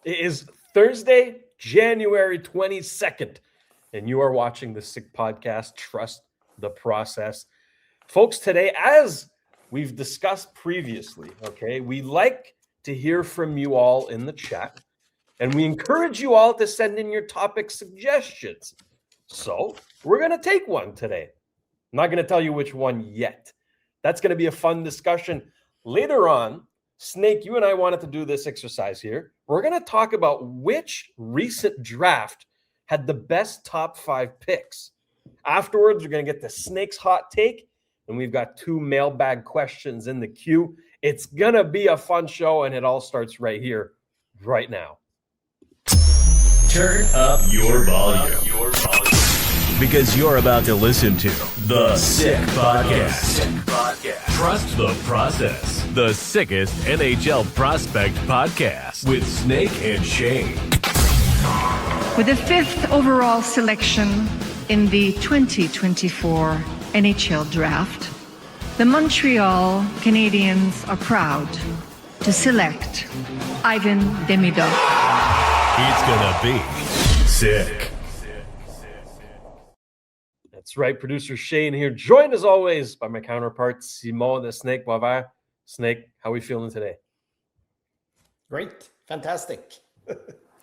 It is Thursday, January 22nd, and you are watching the Sick Podcast. Trust the process. Folks, today, as we've discussed previously, okay, we like to hear from you all in the chat, and we encourage you all to send in your topic suggestions. So we're going to take one today. I'm not going to tell you which one yet. That's going to be a fun discussion. Later on, Snake, you and I wanted to do this exercise here. We're going to talk about which recent draft had the best top 5 picks. Afterwards, we're going to get to Snake's hot take, and we've got 2 mailbag questions in the queue. It's going to be a fun show, and it all starts right here, right now. Turn up your volume. Because you're about to listen to The Sick Podcast. Trust the process. The sickest NHL prospect podcast with Snake and Shayne. With the 5th overall selection in the 2024 NHL Draft, the Montreal Canadiens are proud to select Ivan Demidov. It's gonna be sick. That's right, producer Shayne here, joined as always by my counterpart, Simon the Snake Boisvert. Snake, how are we feeling today? Great. Fantastic.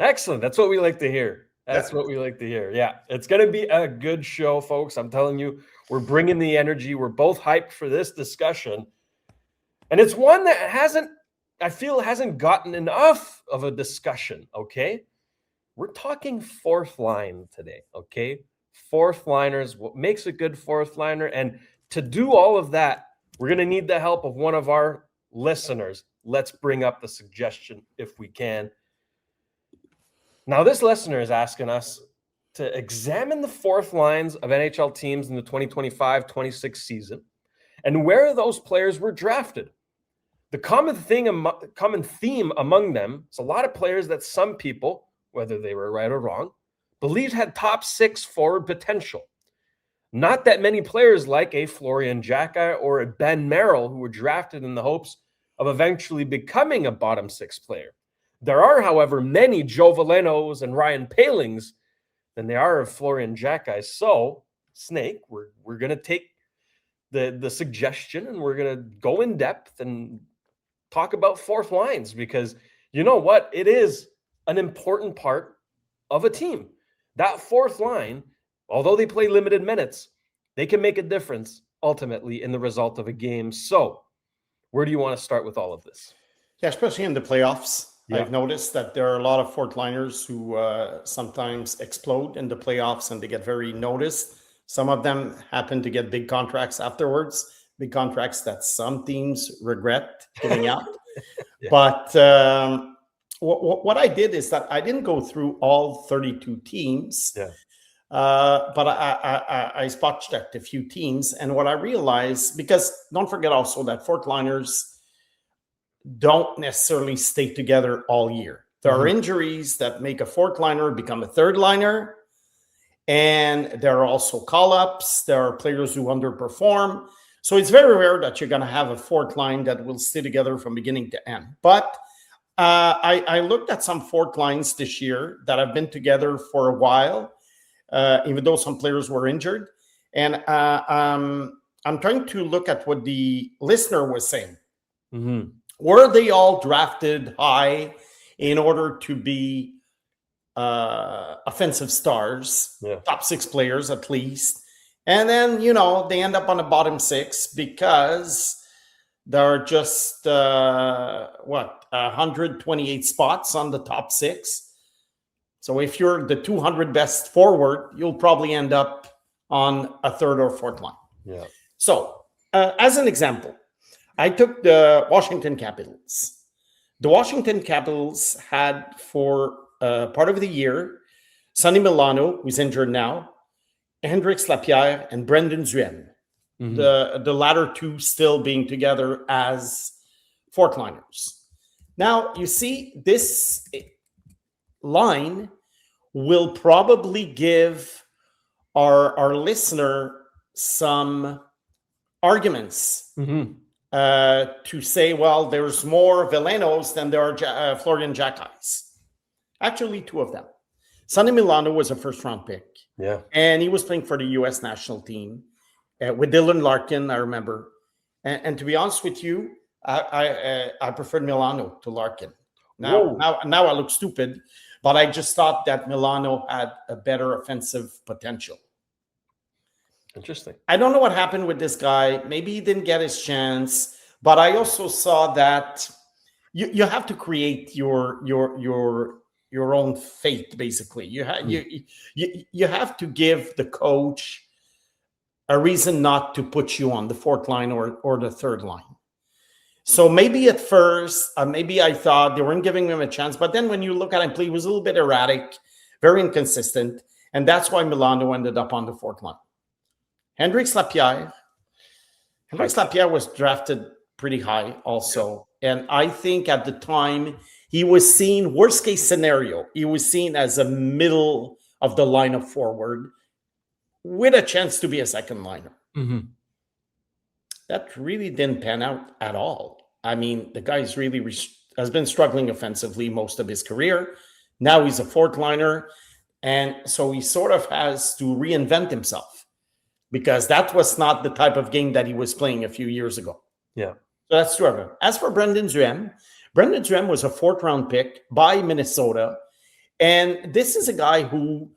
Excellent. That's what we like to hear. What we like to hear. Yeah, it's going to be a good show, folks. I'm telling you, we're bringing the energy. We're both hyped for this discussion. And it's one that hasn't gotten enough of a discussion, okay? We're talking fourth line today, okay? Fourth liners, what makes a good fourth liner. And to do all of that, we're going to need the help of one of our listeners. Let's bring up the suggestion if we can. Now, this listener is asking us to examine the fourth lines of NHL teams in the 2025-26 season and where those players were drafted. The common theme among them is a lot of players that some people, whether they were right or wrong, believed had top 6 forward potential. Not that many players like a Florian Xhekaj or a Ben Merrill who were drafted in the hopes of eventually becoming a bottom 6 player. There are, however, many Joe Velenos and Ryan Palings than there are of Florian Xhekaj. So, Snake, we're going to take the suggestion and we're going to go in depth and talk about fourth lines because you know what? It is an important part of a team. That fourth line, although they play limited minutes, they can make a difference ultimately in the result of a game. So, where do you want to start with all of this? Yeah, especially in the playoffs. Yeah. I've noticed that there are a lot of fourth liners who sometimes explode in the playoffs and they get very noticed. Some of them happen to get big contracts afterwards, big contracts that some teams regret giving out. Yeah. But what I did is that I didn't go through all 32 teams, but I spot checked a few teams. And what I realized, because don't forget also that fourth liners don't necessarily stay together all year. There are injuries that make a fourth liner become a third liner. And there are also call-ups. There are players who underperform. So it's very rare that you're going to have a fourth line that will stay together from beginning to end. But I looked at some fourth lines this year that have been together for a while, even though some players were injured. And I'm trying to look at what the listener was saying. Mm-hmm. Were they all drafted high in order to be offensive stars, top 6 players at least? And then, they end up on the bottom 6 because there are just, 128 spots on the top 6. So if you're the 200 best forward, you'll probably end up on a third or fourth line. Yeah. So as an example, I took the Washington Capitals. The Washington Capitals had for part of the year, Sonny Milano, who's injured now, Hendrix Lapierre, and Brendan Zuel. Mm-hmm. The latter two still being together as fourth liners. Now, you see, this line will probably give our listener some arguments to say, well, there's more Velenos than there are Florian Xhekajs. Actually, two of them. Sonny Milano was a first-round pick. Yeah. And he was playing for the U.S. national team with Dylan Larkin, I remember. And to be honest with you, I preferred Milano to Larkin. Now I look stupid, but I just thought that Milano had a better offensive potential. Interesting. I don't know what happened with this guy. Maybe he didn't get his chance, but I also saw that you have to create your own fate. Basically, you have to give the coach a reason not to put you on the fourth line or the third line. So maybe at first, maybe I thought they weren't giving him a chance, but then when you look at him play, he was a little bit erratic, very inconsistent, and that's why Milano ended up on the fourth line. Hendrix Lapierre was drafted pretty high also. And I think at the time he was seen, worst case scenario, he was seen as a middle of the lineup forward with a chance to be a second liner. Mm-hmm. That really didn't pan out at all. I mean, the guy's really has been struggling offensively most of his career. Now he's a fourth liner. And so he sort of has to reinvent himself, because that was not the type of game that he was playing a few years ago. Yeah. So that's true of him. As for Brendan Duhem was a fourth-round pick by Minnesota. And this is a guy who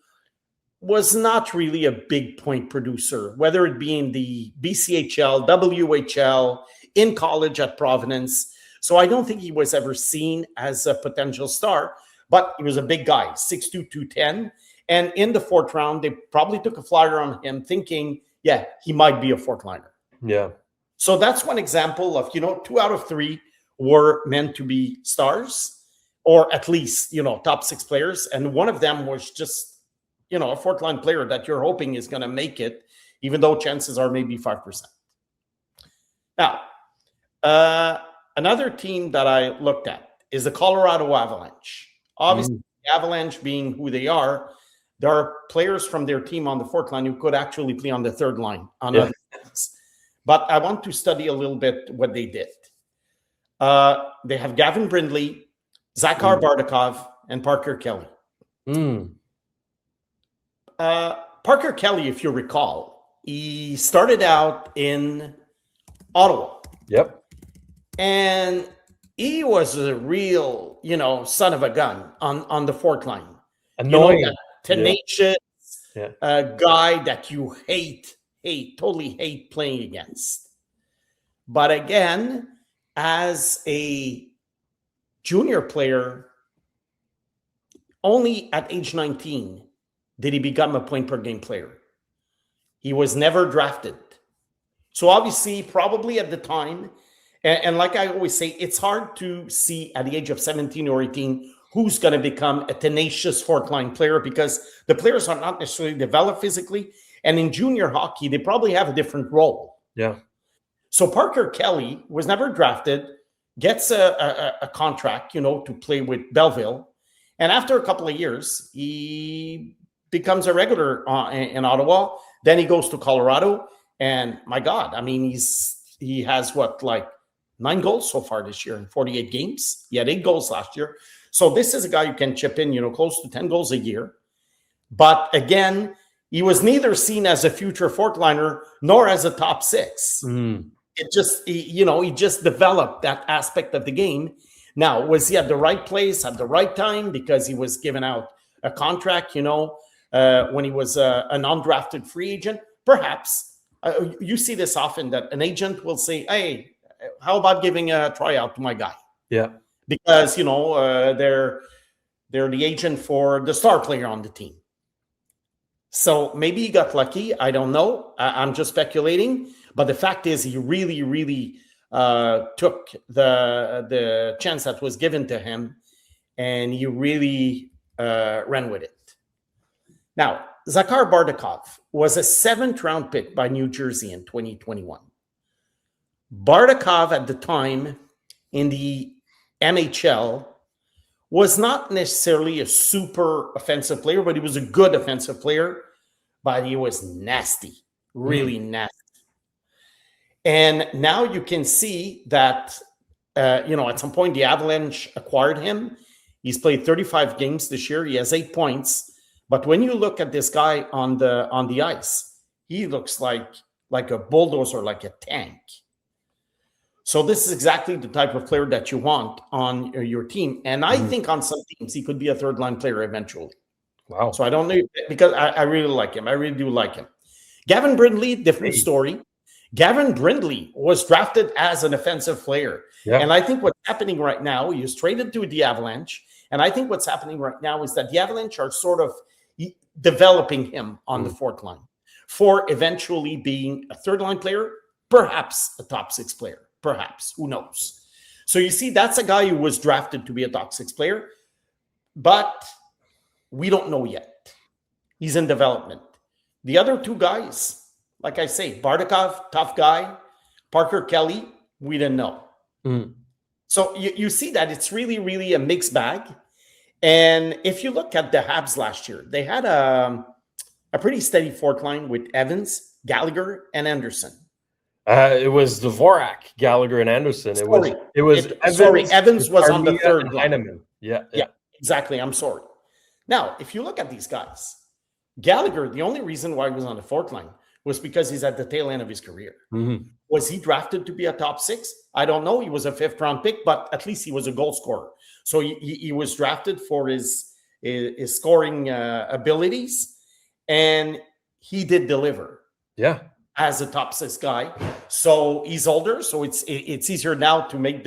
was not really a big point producer, whether it be in the BCHL, WHL, in college at Providence. So I don't think he was ever seen as a potential star, but he was a big guy, 6'2", 210. And in the fourth round, they probably took a flyer on him thinking, yeah, he might be a fourth liner. Yeah. So that's one example of, 2 out of 3 were meant to be stars, or at least, top 6 players. And one of them was just, a fourth line player that you're hoping is going to make it, even though chances are maybe 5%. Now, another team that I looked at is the Colorado Avalanche. Obviously, the Avalanche being who they are, there are players from their team on the fourth line who could actually play on the third line on other teams. But I want to study a little bit what they did. They have Gavin Brindley, Zakhar Bardakov, and Parker Kelly. Parker Kelly, if you recall, he started out in Ottawa. Yep. And he was a real, son of a gun on the fourth line. Annoying. Tenacious guy that you totally hate playing against. But again, as a junior player, only at age 19 did he become a point per game player. He was never drafted. So obviously, probably at the time, and like I always say, it's hard to see at the age of 17 or 18 who's going to become a tenacious fourth line player, because the players are not necessarily developed physically. And in junior hockey, they probably have a different role. Yeah. So Parker Kelly was never drafted, gets a contract, to play with Belleville. And after a couple of years, he becomes a regular in Ottawa. Then he goes to Colorado. And my God, I mean, he has 9 goals so far this year in 48 games. He had 8 goals last year. So this is a guy who can chip in, close to 10 goals a year. But again, he was neither seen as a future fourth liner nor as a top 6. It just, he just developed that aspect of the game. Now, was he at the right place at the right time because he was given out a contract, when he was a non-drafted free agent? Perhaps. You see this often, that an agent will say, hey, how about giving a tryout to my guy? Yeah. Because, they're the agent for the star player on the team. So maybe he got lucky. I don't know. I'm just speculating. But the fact is, he really, really took the chance that was given to him, and he really ran with it. Now, Zakhar Bardakov was a 7th-round pick by New Jersey in 2021. Bardakov at the time in the MHL was not necessarily a super offensive player, but he was a good offensive player, but he was nasty, really nasty. And now you can see that, at some point the Avalanche acquired him, He's played 35 games this year. He has 8 points. But when you look at this guy on the ice, he looks like a bulldozer, like a tank. So this is exactly the type of player that you want on your team. And I think on some teams, he could be a third-line player eventually. Wow. So I don't know, because I really like him. I really do like him. Gavin Brindley, different story. Gavin Brindley was drafted as an offensive player. Yeah. And I think what's happening right now, he was traded to the Avalanche. And I think what's happening right now is that the Avalanche are sort of developing him on the fourth line for eventually being a third-line player, perhaps a top 6 player. Perhaps, who knows? So you see, that's a guy who was drafted to be a top 6 player, but we don't know yet. He's in development. The other 2 guys, like I say, Bardakov, tough guy. Parker Kelly, we didn't know. So you see that it's really, really a mixed bag. And if you look at the Habs last year, they had a pretty steady fourth line with Evans, Gallagher, and Anderson. It was Dvorak, Gallagher, and Anderson. Evans was on the third line. Yeah, exactly. I'm sorry. Now, if you look at these guys, Gallagher, the only reason why he was on the fourth line was because he's at the tail end of his career. Was he drafted to be a top 6? I don't know. He was a 5th-round pick, but at least he was a goal scorer. So he was drafted for his scoring abilities, and he did deliver. Yeah. As a top 6 guy. So he's older, so it's easier now to make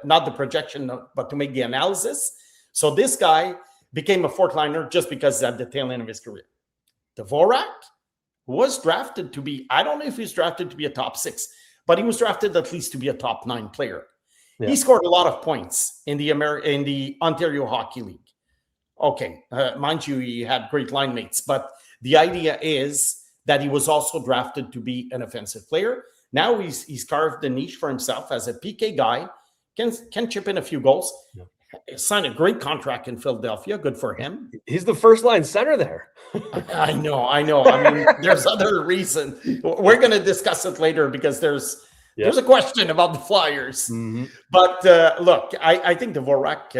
not the projection, but to make the analysis. So this guy became a fourth liner just because he's at the tail end of his career. Dvorak was drafted to be, I don't know if he's drafted to be a top 6, but he was drafted at least to be a top 9 player. Yeah. He scored a lot of points in the Ontario Hockey League. Okay, mind you, he had great line mates, but the idea is that he was also drafted to be an offensive player. Now he's carved the niche for himself as a PK guy, can chip in a few goals. Yeah. Signed a great contract in Philadelphia. Good for him. He's the first-line center there. I know. I mean, there's other reason. We're going to discuss it later because there's a question about the Flyers. But look, I think Dvorak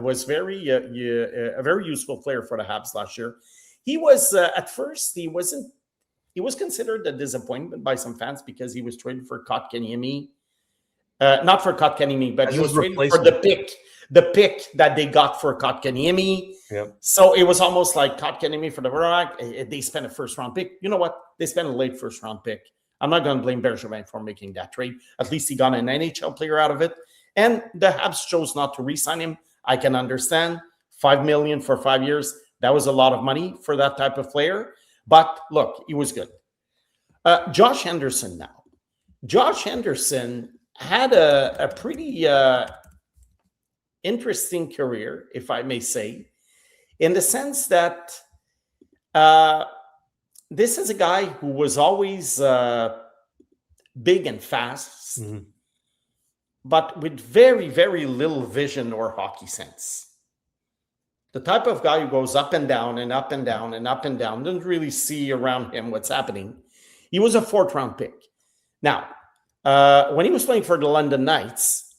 was a very useful player for the Habs last year. He was at first he was considered a disappointment by some fans because he was traded for Kotkaniemi, not for Kotkaniemi, but he was traded for the pick that they got for Kotkaniemi. Yep. So it was almost like Kotkaniemi for the Dvorak. They spent a 1st-round pick. You know what? They spent a late 1st-round pick. I'm not going to blame Bergevin for making that trade. At least he got an NHL player out of it, and the Habs chose not to re-sign him. I can understand. $5 million for 5 years. That was a lot of money for that type of player. But look, he was good. Josh Henderson now. Josh Henderson had a pretty interesting career, if I may say, in the sense that this is a guy who was always big and fast, but with very, very little vision or hockey sense. The type of guy who goes up and down and up and down and up and down, doesn't really see around him what's happening. He was a 4th-round pick. Now, when he was playing for the London Knights,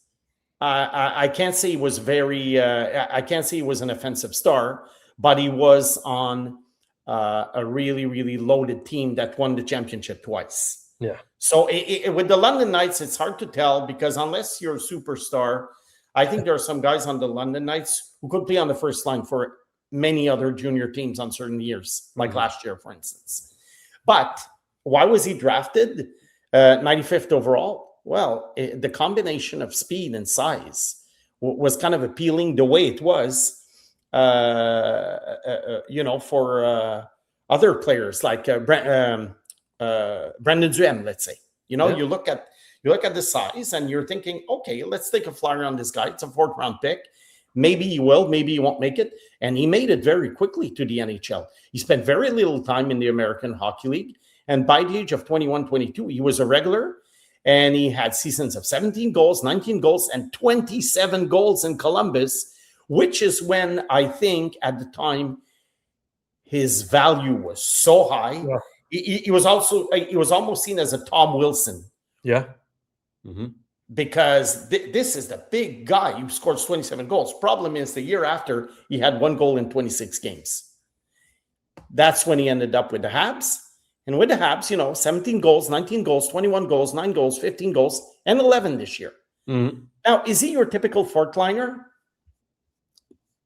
I can't say he was I can't say he was an offensive star, but he was on a really, really loaded team that won the championship twice. Yeah. So with the London Knights, it's hard to tell because unless you're a superstar, I think there are some guys on the London Knights who could play on the first line for many other junior teams on certain years, like last year, for instance. But why was he drafted 95th overall? Well, the combination of speed and size was kind of appealing the way it was, for other players like Brendan Duhem, let's say. You look at the size and you're thinking, okay, let's take a flyer on this guy. It's a 4th-round pick. Maybe he will, maybe he won't make it. And he made it very quickly to the NHL. He spent very little time in the American Hockey League. And by the age of 21, 22, he was a regular. And he had seasons of 17 goals, 19 goals, and 27 goals in Columbus, which is when I think at the time his value was so high. Yeah. He was almost seen as a Tom Wilson. Yeah. Mm-hmm. because this is the big guy who scores 27 goals. Problem is, the year after, he had 1 goal in 26 games. That's when he ended up with the Habs. And with the Habs, 17 goals, 19 goals, 21 goals, 9 goals, 15 goals, and 11 this year. Mm-hmm. Now, is he your typical fourth liner?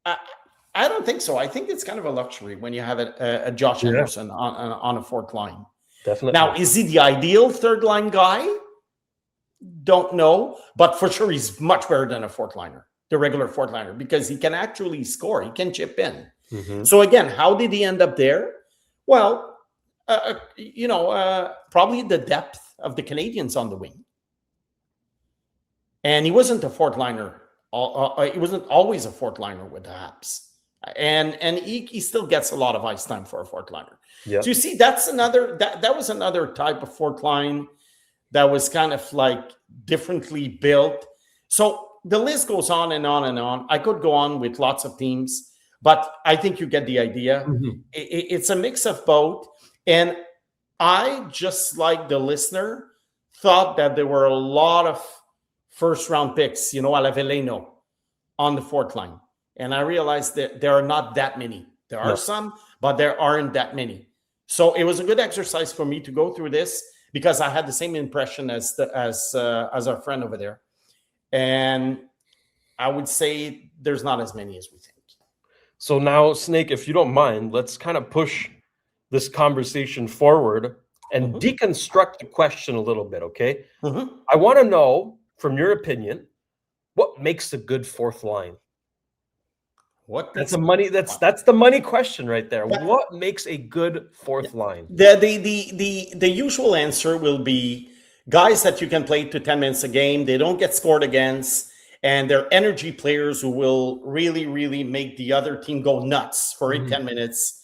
I don't think so. I think it's kind of a luxury when you have a Josh Anderson on a fourth line. Definitely. Now, is he the ideal third line guy? Don't know, but for sure he's much better than a fourth liner, the regular fourth liner, because he can actually score. He can chip in. Mm-hmm. So again, how did he end up there? Well, probably the depth of the Canadians on the wing. And he wasn't a fourth liner. He wasn't always a fourth liner with the Habs. And he still gets a lot of ice time for a fourth liner. Yeah. So you see, that's another that was another type of fourth line that was kind of like differently built. So the list goes on and on and on. I could go on with lots of teams, but I think you get the idea. Mm-hmm. It's a mix of both. And I, just like the listener, thought that there were a lot of first-round picks, a la Veleno, on the fourth line. And I realized that there are not that many. There are some, but there aren't that many. So it was a good exercise for me to go through this, because I had the same impression as our friend over there. And I would say there's not as many as we think. So now, Snake, if you don't mind, let's kind of push this conversation forward and deconstruct the question a little bit, okay? Mm-hmm. I want to know, from your opinion, what makes a good fourth line? That's the money question right there. What makes a good fourth line? The usual answer will be guys that you can play to 10 minutes a game. They don't get scored against, and they're energy players who will really, really make the other team go nuts for 10 minutes,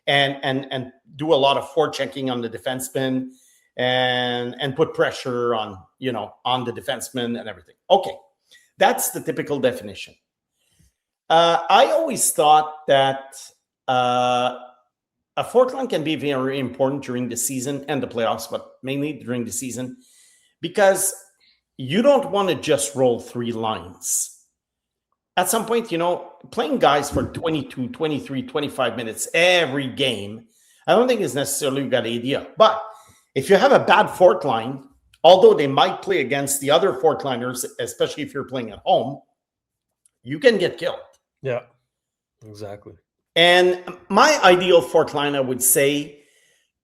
and do a lot of forechecking on the defenseman, and put pressure on the defenseman and everything. Okay, that's the typical definition. I always thought that a fourth line can be very important during the season and the playoffs, but mainly during the season, because you don't want to just roll 3 lines. At some point, playing guys for 22, 23, 25 minutes every game, I don't think is necessarily a good idea. But if you have a bad fourth line, although they might play against the other fourth liners, especially if you're playing at home, you can get killed. Yeah, exactly. And my ideal fourth line, I would say,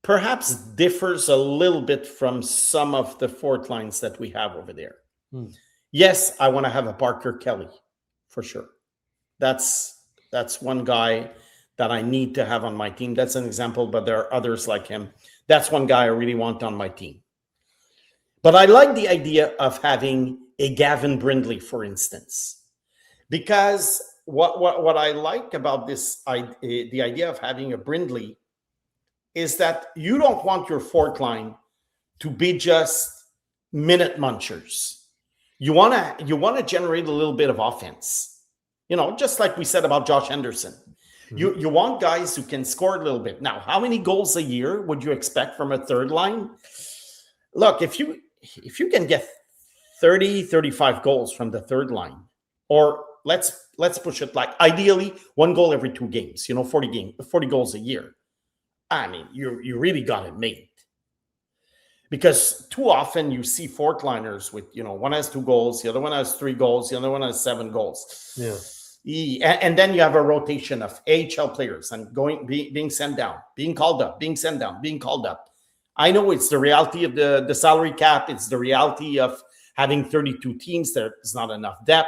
perhaps differs a little bit from some of the fourth lines that we have over there. Yes, I want to have a Parker Kelly, for sure. That's one guy that I need to have on my team. That's an example, but there are others like him. That's one guy I really want on my team. But I like the idea of having a Gavin Brindley, for instance, because what I like about this, the idea of having a Brindley, is that you don't want your fourth line to be just minute munchers. You want to generate a little bit of offense, just like we said about Josh Anderson. Mm-hmm. You want guys who can score a little bit. Now, how many goals a year would you expect from a third line? Look, if you can get 30, 35 goals from the third line, or let's push it like ideally 1 goal every 2 games, 40 goals a year. I mean, you really got it made. Because too often you see fourth liners with, one has 2 goals, the other one has 3 goals, the other one has 7 goals. Yeah. And then you have a rotation of AHL players and being sent down, being called up, being sent down, being called up. I know it's the reality of the salary cap. It's the reality of having 32 teams. There's not enough depth,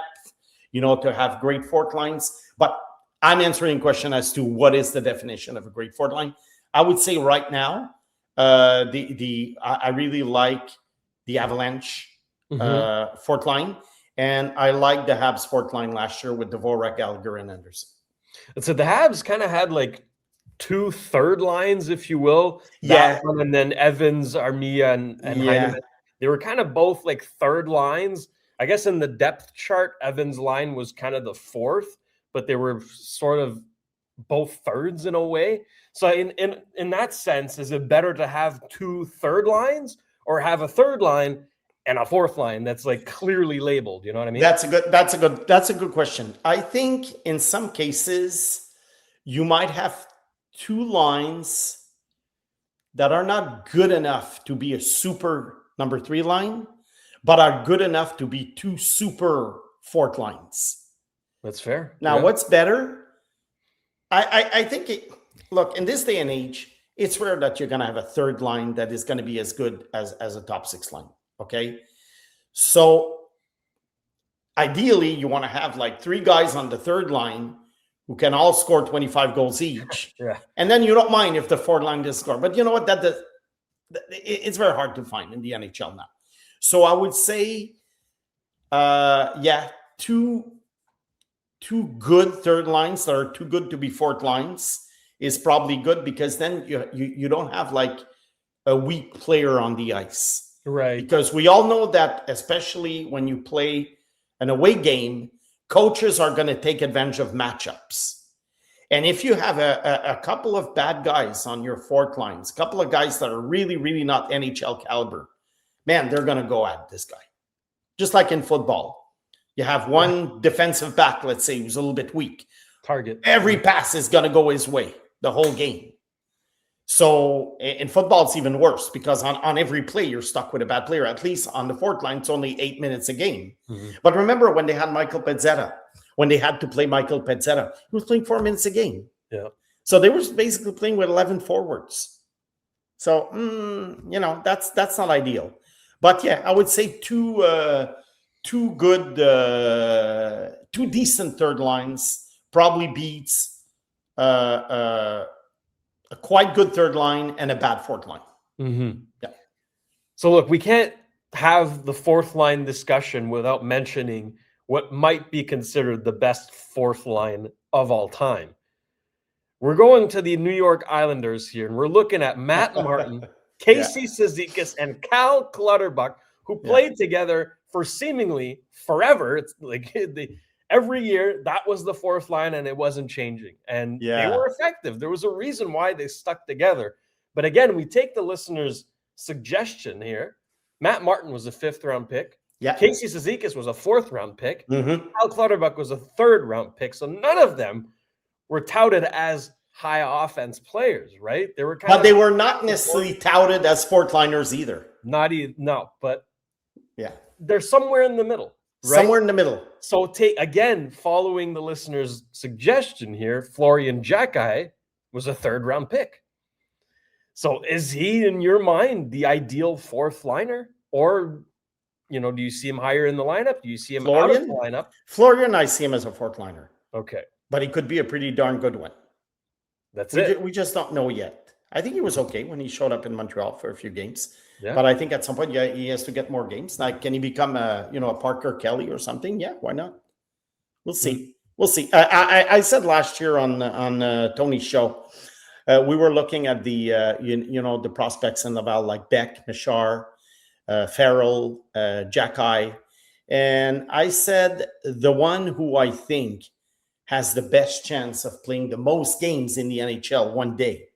to have great fourth lines. But I'm answering a question as to what is the definition of a great fourth line. I would say right now, I really like the Avalanche fourth line, and I like the Habs fourth line last year with Dvorak, Gallagher, and Anderson. And so the Habs kind of had like 2 third lines, if you will. Yeah, and then Evans, Armia, and Heinemann. They were kind of both like third lines. I guess in the depth chart, Evans' line was kind of the 4th, but they were sort of both thirds in a way. So in that sense, is it better to have 2 third lines or have a third line and a fourth line that's like clearly labeled? You know what I mean? That's a good question. I think in some cases you might have two lines that are not good enough to be a super number 3 line, but are good enough to be two super fourth lines. That's fair. Now, what's better? I think look, in this day and age, it's rare that you're going to have a third line that is going to be as good as a top 6 line. Okay. So ideally, you want to have like 3 guys on the third line who can all score 25 goals each. Yeah. And then you don't mind if the fourth line does score. But you know what? It's very hard to find in the NHL now. So I would say, two good third lines that are too good to be fourth lines is probably good, because then you don't have like a weak player on the ice. Right. Because we all know that, especially when you play an away game, coaches are going to take advantage of matchups. And if you have a couple of bad guys on your fourth lines, a couple of guys that are really, really not NHL caliber, man, they're going to go at this guy. Just like in football. You have one defensive back, let's say, who's a little bit weak. Target. Every pass is going to go his way the whole game. So in football, it's even worse, because on every play, you're stuck with a bad player. At least on the fourth line, it's only 8 minutes a game. Mm-hmm. But remember when they had Michael Pezzetta, when they had to play Michael Pezzetta, he was playing 4 minutes a game. Yeah. So they were basically playing with 11 forwards. So, that's not ideal. But yeah, I would say two decent third lines probably beats a quite good third line and a bad fourth line. Mm-hmm. Yeah. So look, we can't have the fourth line discussion without mentioning what might be considered the best fourth line of all time. We're going to the New York Islanders here, and we're looking at Matt Martin, Casey Cizikas, and Cal Clutterbuck, who played together for seemingly forever. It's like every year that was the fourth line, and it wasn't changing. And they were effective. There was a reason why they stuck together. But again, we take the listener's suggestion here. Matt Martin was a 5th-round pick. Yeah. Casey Cizikas was a 4th-round pick. Mm-hmm. Cal Clutterbuck was a 3rd-round pick. So none of them were touted as high offense players, right? They were they were not necessarily touted as fourth liners either. But they're somewhere in the middle, right? Somewhere in the middle. So following the listener's suggestion here, Florian Jacki was a 3rd-round pick. So is he, in your mind, the ideal fourth liner? Or, do you see him higher in the lineup? Do you see him out of the lineup? Florian, I see him as a fourth liner. Okay. But he could be a pretty darn good one. That's it. We just don't know yet. I think he was okay when he showed up in Montreal for a few games. Yeah. But I think at some point, he has to get more games. Like, can he become a Parker Kelly or something? Yeah, why not? We'll see. Mm-hmm. We'll see. I said last year on Tony's show, we were looking at the the prospects in Laval, like Beck, Michar, Farrell, Jacki, and I said the one who I think has the best chance of playing the most games in the NHL one day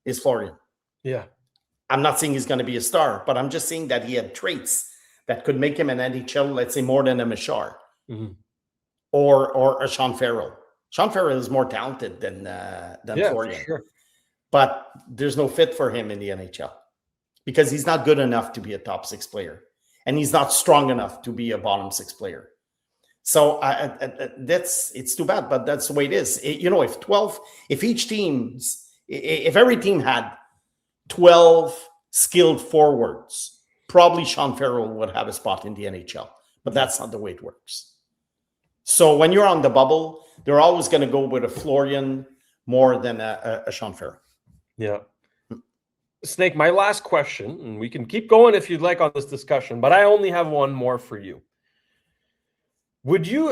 is Florian. Yeah. I'm not saying he's going to be a star, but I'm just saying that he had traits that could make him an NHL, let's say, more than a Michar, mm-hmm. or a Sean Farrell. Sean Farrell is more talented than Florian. Sure. But there's no fit for him in the NHL because he's not good enough to be a top 6 player, and he's not strong enough to be a bottom 6 player. So it's too bad, but that's the way it is. If every team had 12 skilled forwards, probably Sean Farrell would have a spot in the NHL, but that's not the way it works. So when you're on the bubble, they're always going to go with a Florian more than a Sean Farrell. Yeah. Snake, my last question, and we can keep going if you'd like on this discussion, but I only have one more for you. Would you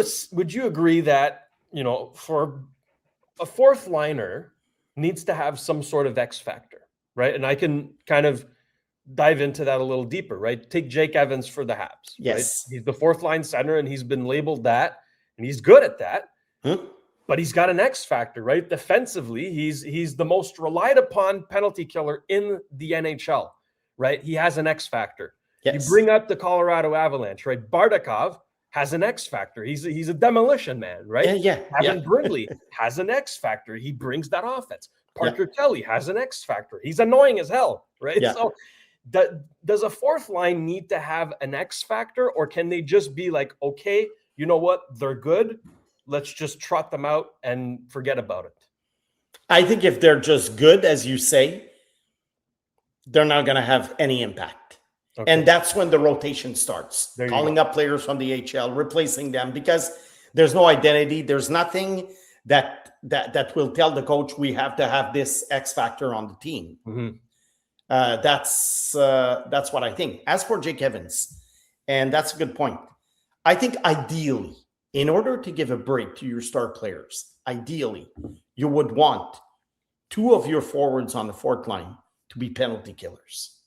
agree that, for a fourth liner needs to have some sort of X factor, right? And I can kind of dive into that a little deeper, right? Take Jake Evans for the Habs. Yes. Right? He's the fourth line center, and he's been labeled that, and he's good at that. But he's got an X factor, right? Defensively, he's the most relied upon penalty killer in the NHL, right? He has an X factor. You bring up the Colorado Avalanche, right? Bardakov has an X factor. He's a demolition man, right? Evan Brindley has an X factor. He brings that offense. Parker Kelly has an X factor. He's annoying as hell, right? So does a fourth line need to have an X factor, or can they just be like, okay, you know what? They're good. Let's just trot them out and forget about it. I think if they're just good, as you say, they're not going to have any impact. Okay. And that's when the rotation starts. Calling up players from the HL, replacing them, because there's no identity. There's nothing that will tell the coach we have to have this X factor on the team. Mm-hmm. That's what I think. As for Jake Evans, and that's a good point. I think ideally, in order to give a break to your star players, ideally, you would want two of your forwards on the fourth line to be penalty killers.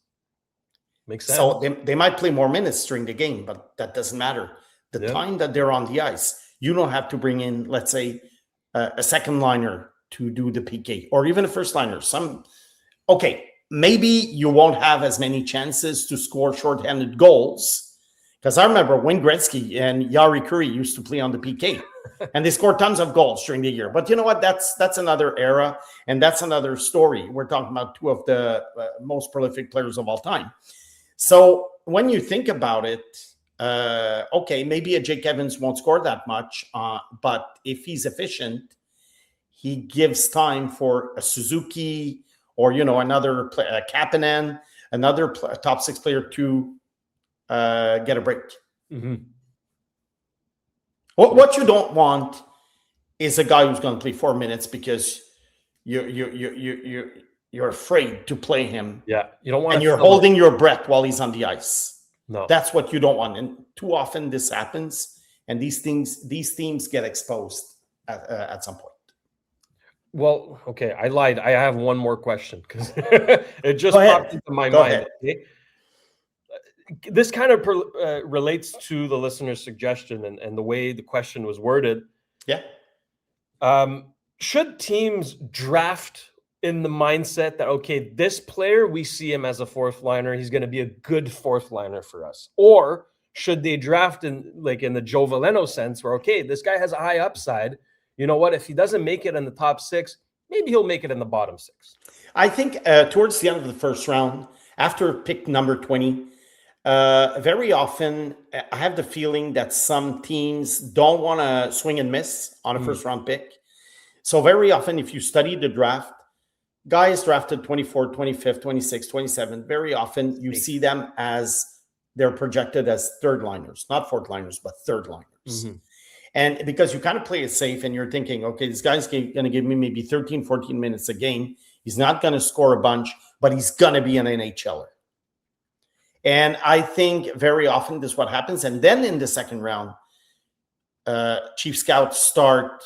Makes sense. So they might play more minutes during the game, but that doesn't matter. The time that they're on the ice, you don't have to bring in, let's say, a second liner to do the PK, or even a first liner. Maybe you won't have as many chances to score shorthanded goals. Because I remember Wayne Gretzky and Jari Kurri used to play on the PK, and they scored tons of goals during the year. But you know what? That's another era, and that's another story. We're talking about two of the most prolific players of all time. So when you think about it, maybe a Jake Evans won't score that much, but if he's efficient, he gives time for a Suzuki or another Kapanen, another top six player to get a break. Mm-hmm. What you don't want is a guy who's going to play 4 minutes because you're afraid to play him. Yeah, you don't want, and you're holding your breath while he's on the ice. No, that's what you don't want. And too often this happens, and these teams get exposed at some point. Well, okay, I lied. I have one more question because it just popped into my mind. Okay? This kind of relates to the listener's suggestion and the way the question was worded. Yeah. Should teams draft in the mindset that, okay, this player, we see him as a fourth liner, he's going to be a good fourth liner for us? Or should they draft in the Joe Veleno sense where, okay, this guy has a high upside. You know what? If he doesn't make it in the top six, maybe he'll make it in the bottom six. I think towards the end of the first round, after pick number 20, very often I have the feeling that some teams don't want to swing and miss on a first round pick. So very often, if you study the draft, guys drafted 24, 25th, 26th, 27th, very often you see them as they're projected as third liners, not fourth liners, but third liners. Mm-hmm. And because you kind of play it safe and you're thinking, okay, this guy's going to give me maybe 13, 14 minutes a game. He's not going to score a bunch, but he's going to be an NHLer. And I think very often this is what happens. And then in the second round, chief scouts start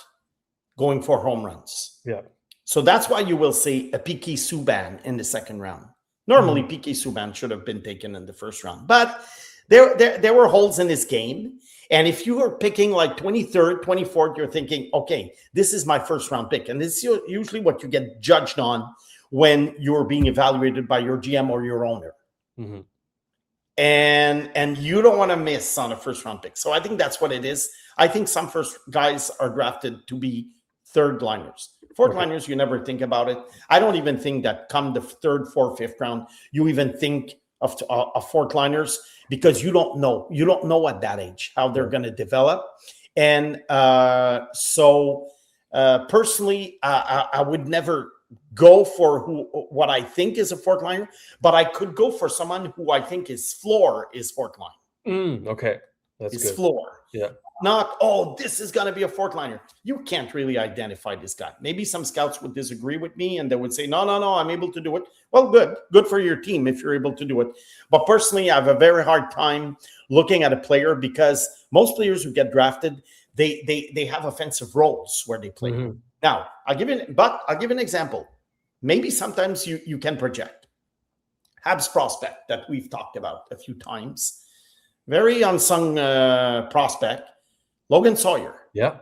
going for home runs. Yeah. So that's why you will see a P.K. Subban in the second round. Normally, P.K. Subban should have been taken in the first round. But there were holes in his game. And if you are picking like 23rd, 24th, you're thinking, okay, this is my first round pick. And this is usually what you get judged on when you're being evaluated by your GM or your owner. Mm-hmm. And you don't want to miss on a first round pick. So I think that's what it is. I think some first guys are drafted to be third liners. Fourth liners, you never think about it. I don't even think that come the third, fourth, fifth round, you even think of fourth liners, because you don't know. You don't know at that age how they're going to develop. And personally, I would never go for what I think is a fourth liner, but I could go for someone who I think his floor is fourth line. Okay. That's his good. Floor. Yeah. Not, this is going to be a fourth liner. You can't really identify this guy. Maybe some scouts would disagree with me and they would say, no, I'm able to do it. Well, good for your team if you're able to do it. But personally, I have a very hard time looking at a player, because most players who get drafted, they have offensive roles where they play. Mm-hmm. Now, I'll give an example. Maybe sometimes you can project. Habs prospect that we've talked about a few times. Very unsung prospect, Logan Sawyer. Yeah.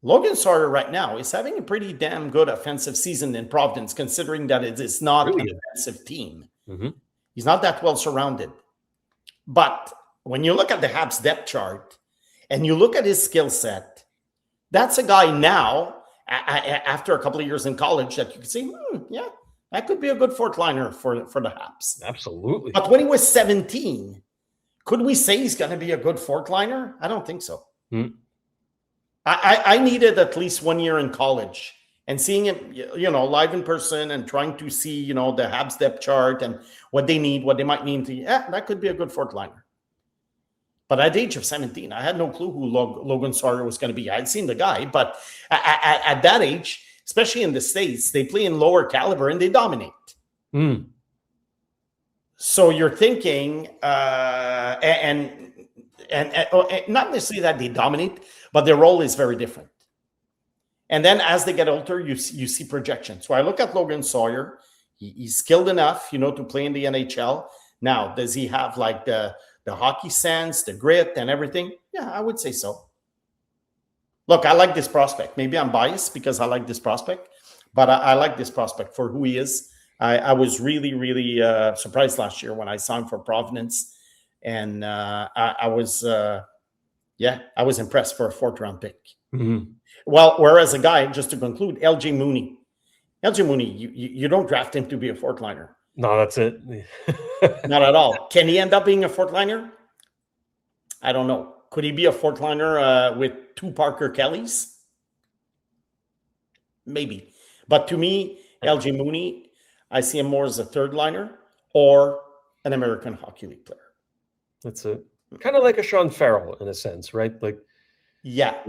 Logan Sawyer right now is having a pretty damn good offensive season in Providence, considering that it is not really an offensive team. Mm-hmm. He's not that well surrounded. But when you look at the Habs depth chart and you look at his skill set, that's a guy now, after a couple of years in college, that you can say, yeah, that could be a good fourth liner for the Habs. Absolutely. But when he was 17, could we say he's going to be a good fourth liner? I don't think so. I needed at least 1 year in college and seeing him, live in person and trying to see, the Habs depth chart and what they need, what they might need to, that could be a good fourth liner. But at the age of 17, I had no clue who Logan Sawyer was going to be. I'd seen the guy, but at that age, especially in the States, they play in lower caliber and they dominate. So you're thinking, and not necessarily that they dominate, but their role is very different. And then as they get older, you see projection. So I look at Logan Sawyer. He's skilled enough, to play in the NHL. Now, does he have like the hockey sense, the grit and everything? Yeah, I would say so. Look, I like this prospect. Maybe I'm biased because I like this prospect, but I like this prospect for who he is. I was really, really surprised last year when I saw him for Providence. And I was impressed for a fourth-round pick. Well, whereas a guy, just to conclude, LJ Mooney, you don't draft him to be a fourth liner. No, that's it. Not at all. Can he end up being a fourth liner? I don't know. Could he be a fourth liner with two Parker Kellys? Maybe. But to me, LJ Mooney, I see him more as a third liner or an American Hockey League player. That's it. Kind of like a Sean Farrell in a sense, right? Like, yeah.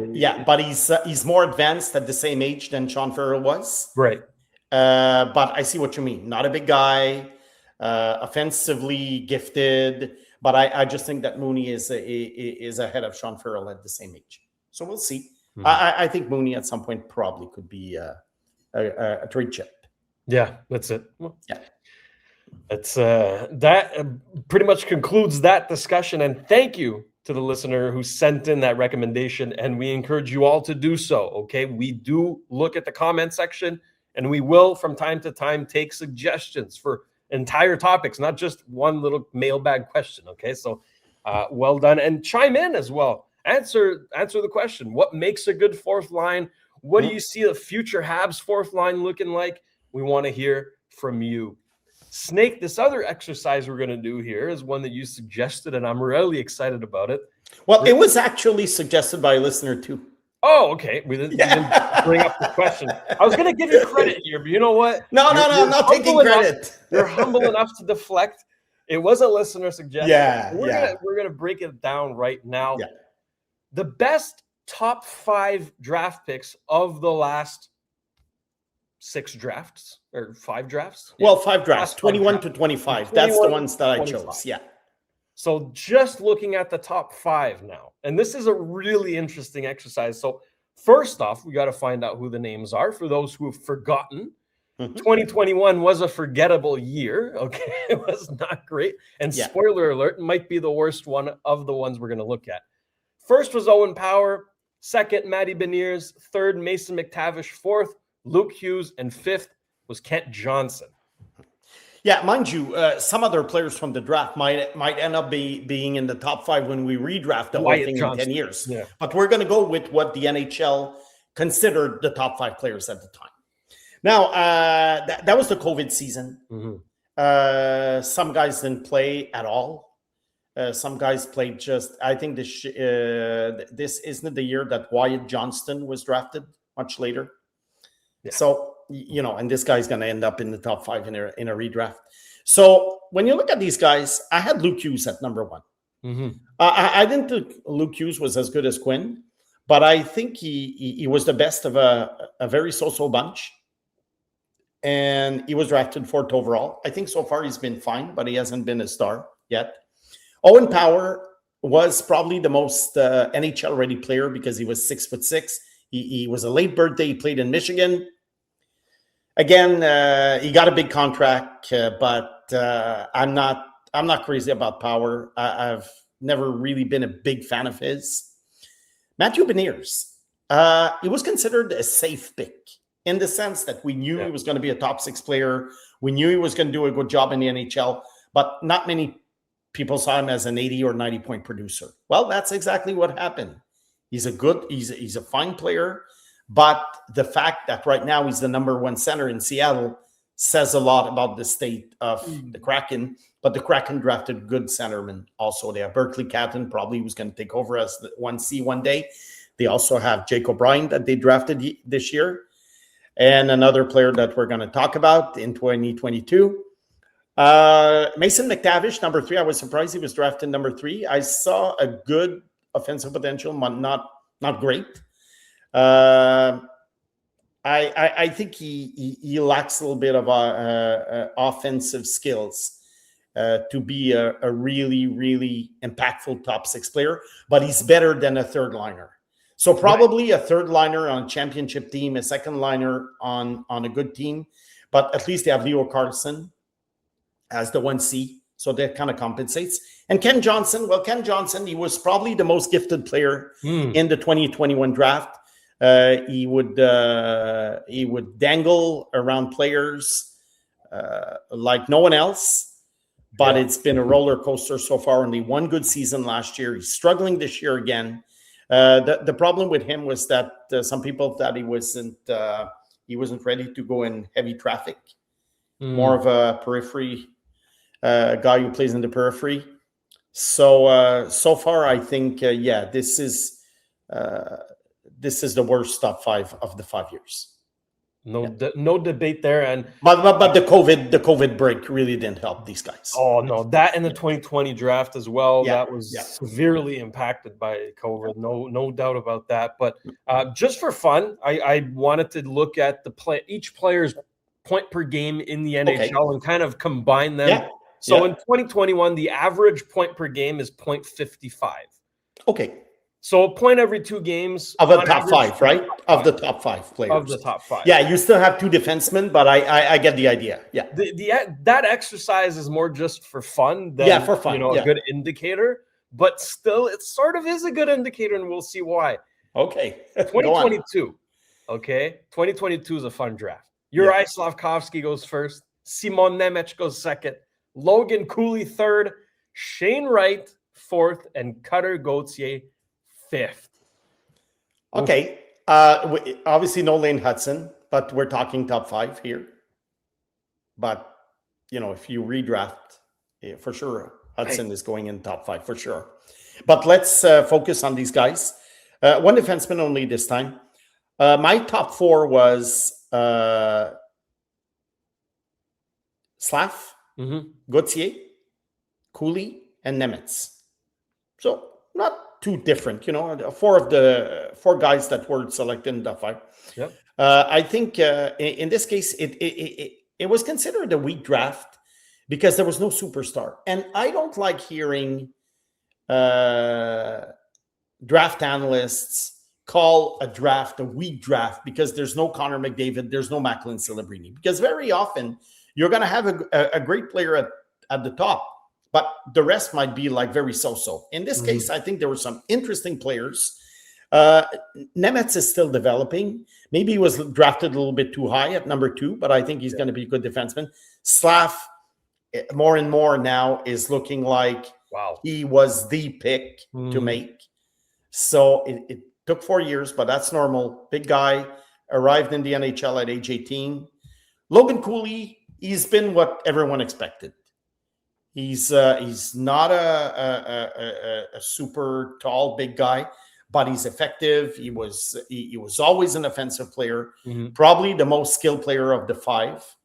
But he's more advanced at the same age than Sean Farrell was. Right. But I see what you mean. Not a big guy, offensively gifted. But I just think that Mooney is ahead of Sean Farrell at the same age. So we'll see. I think Mooney at some point probably could be a trade chip. Yeah, that's it. Well, yeah. That's that pretty much concludes that discussion. And thank you to the listener who sent in that recommendation. And we encourage you all to do so. Okay, we do look at the comment section, and we will from time to time take suggestions for entire topics, not just one little mailbag question. Okay, so well done, and chime in as well. Answer the question: what makes a good fourth line? What do you see the future Habs fourth line looking like? We want to hear from you. Snake, this other exercise we're going to do here is one that you suggested, and I'm really excited about it. Well, it was actually suggested by a listener too. Oh, okay. We didn't bring up the question. I was going to give you credit here, but you know what? No, I'm not taking credit. You're humble enough to deflect. It was a listener suggestion. Yeah, We're gonna break it down right now. Yeah. The best top 5 draft picks of the last 6 drafts or 5 drafts. Well, 5 drafts, 21 to 25. That's the ones that I chose. Yeah. So just looking at the top 5 now, and this is a really interesting exercise. So first off, we got to find out who the names are for those who have forgotten. 2021 was a forgettable year. Okay, it was not great. And spoiler alert, it might be the worst one of the ones we're going to look at. First was Owen Power. Second, Matty Beniers. Third, Mason McTavish. Fourth, Luke Hughes. And fifth was Kent Johnson. Yeah, mind you, some other players from the draft might end up being in the top 5 when we redraft the whole thing in 10 years. Yeah. But we're going to go with what the NHL considered the top 5 players at the time. Now, that was the COVID season. Some guys didn't play at all. Some guys played just, I think this isn't the year that Wyatt Johnston was drafted, much later. Yeah. So, and this guy's going to end up in the top 5 in a redraft. So when you look at these guys, I had Luke Hughes at number 1. I didn't think Luke Hughes was as good as Quinn, but I think he was the best of a very so-so bunch. And he was drafted 4th overall. I think so far he's been fine, but he hasn't been a star yet. Owen Power was probably the most NHL-ready player because he was 6'6". He was a late birthday. He played in Michigan. Again, he got a big contract, but I'm not crazy about Power. I've never really been a big fan of his. Matthew Beniers, he was considered a safe pick in the sense that we knew he was going to be a top 6 player. We knew he was going to do a good job in the NHL, but not many people saw him as an 80 or 90 point producer. Well, that's exactly what happened. He's a fine player, but the fact that right now he's the number one center in Seattle says a lot about the state of the Kraken. But the Kraken drafted good centermen also. They have Berkeley Catton, probably was going to take over as the 1C one day. They also have Jake O'Brien that they drafted this year. And another player that we're going to talk about in 2022. Mason McTavish, number 3. I was surprised he was drafted number 3. I saw a good offensive potential, but not great. I think he lacks a little bit of offensive skills to be a really, really impactful top 6 player, but he's better than a third liner. So probably a third liner on a championship team, a second liner on a good team, but at least they have Leo Carlson as the 1C. So that kind of compensates. And Ken Johnson, he was probably the most gifted player in the 2021 draft. He would dangle around players like no one else. But it's been a roller coaster so far. Only one good season last year. He's struggling this year again. The problem with him was that some people thought he wasn't ready to go in heavy traffic. More of a periphery guy who plays in the periphery. So far, I think this is the worst top 5 of the 5 years. No debate there. And but the COVID break really didn't help these guys. Oh no, that and the 2020 draft as well. Yeah. That was severely impacted by COVID. No doubt about that. But just for fun, I wanted to look at each player's point per game in the NHL and kind of combine them. Yeah. So in 2021, the average point per game is 0.55. Okay. So a point every 2 games. Of the top 5, right? Of the top 5 players. Of the top 5. Yeah, you still have 2 defensemen, but I get the idea. Yeah. That exercise is more just for fun than for fun. a good indicator. But still, it sort of is a good indicator, and we'll see why. Okay. 2022. Okay. 2022 is a fun draft. Juraj Slafkovsky goes first. Simon Nemec goes second. Logan Cooley third. Shayne Wright fourth. And Cutter Gauthier 5th. Okay. Obviously no Lane Hudson, but we're talking top 5 here. But, if you redraft, for sure, Hudson is going in top 5 for sure. But let's focus on these guys. One defenseman only this time. My top 4 was Slav, Gauthier, Cooley, and Nemec. So not too different, 4 of the 4 guys that were selected in the 5. Yep. I think in this case, it was considered a weak draft because there was no superstar. And I don't like hearing draft analysts call a draft a weak draft because there's no Connor McDavid, there's no Macklin Celebrini. Because very often you're going to have a great player at the top, but the rest might be like very so-so. In this case, I think there were some interesting players. Nemec is still developing. Maybe he was drafted a little bit too high at number 2, but I think he's going to be a good defenseman. Slav, more and more now, is looking like he was the pick to make. So it took 4 years, but that's normal. Big guy, arrived in the NHL at age 18. Logan Cooley, he's been what everyone expected. He's not a super tall, big guy, but he's effective. He was always an offensive player, probably the most skilled player of the 5.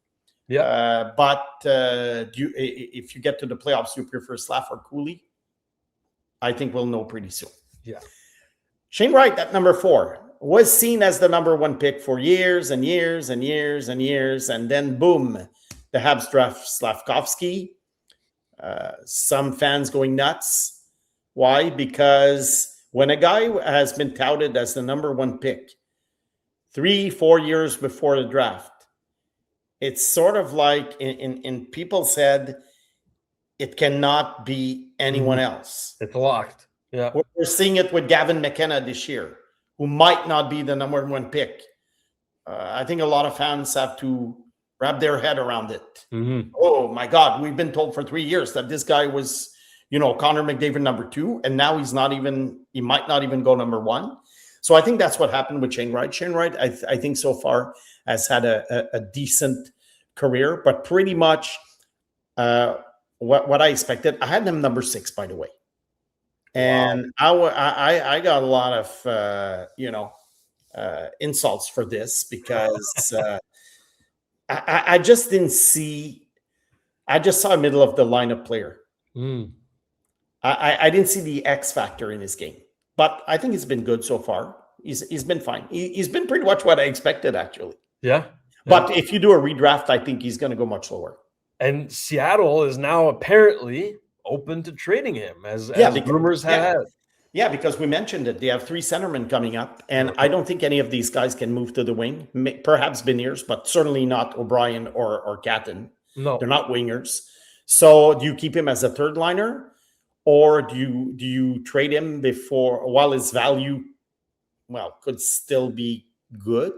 Yeah. But if you get to the playoffs, you prefer Slav or Cooley? I think we'll know pretty soon. Yeah. Shayne Wright at number 4 was seen as the number 1 pick for years and years and years and years, and then boom, the Habs draft Slafkovsky. Some fans going nuts. Why? Because when a guy has been touted as the number 1 pick 3-4 years before the draft, it's sort of like in people said it cannot be anyone else. It's locked. Yeah. We're seeing it with Gavin McKenna this year, who might not be the number 1 pick. I think a lot of fans have to wrap their head around it. Oh my God, we've been told for 3 years that this guy was Connor McDavid number 2, and now he might not even go number 1. So I think that's what happened with Shayne Wright. Shayne Wright, I think so far has had a decent career, but pretty much what I expected. I had him number 6, by the way. And wow. I got a lot of, insults for this because I just didn't see, I just saw a middle of the lineup player. I didn't see the X factor in his game, but I think he's been good so far. He's been fine. He's been pretty much what I expected, actually. Yeah. But if you do a redraft, I think he's going to go much lower. And Seattle is now apparently open to trading him, as rumors have. Yeah, because we mentioned it. They have 3 centermen coming up, and I don't think any of these guys can move to the wing. Perhaps Beniers, but certainly not O'Brien or Catton. No. They're not wingers. So do you keep him as a third liner, or do you trade him while his value, could still be good?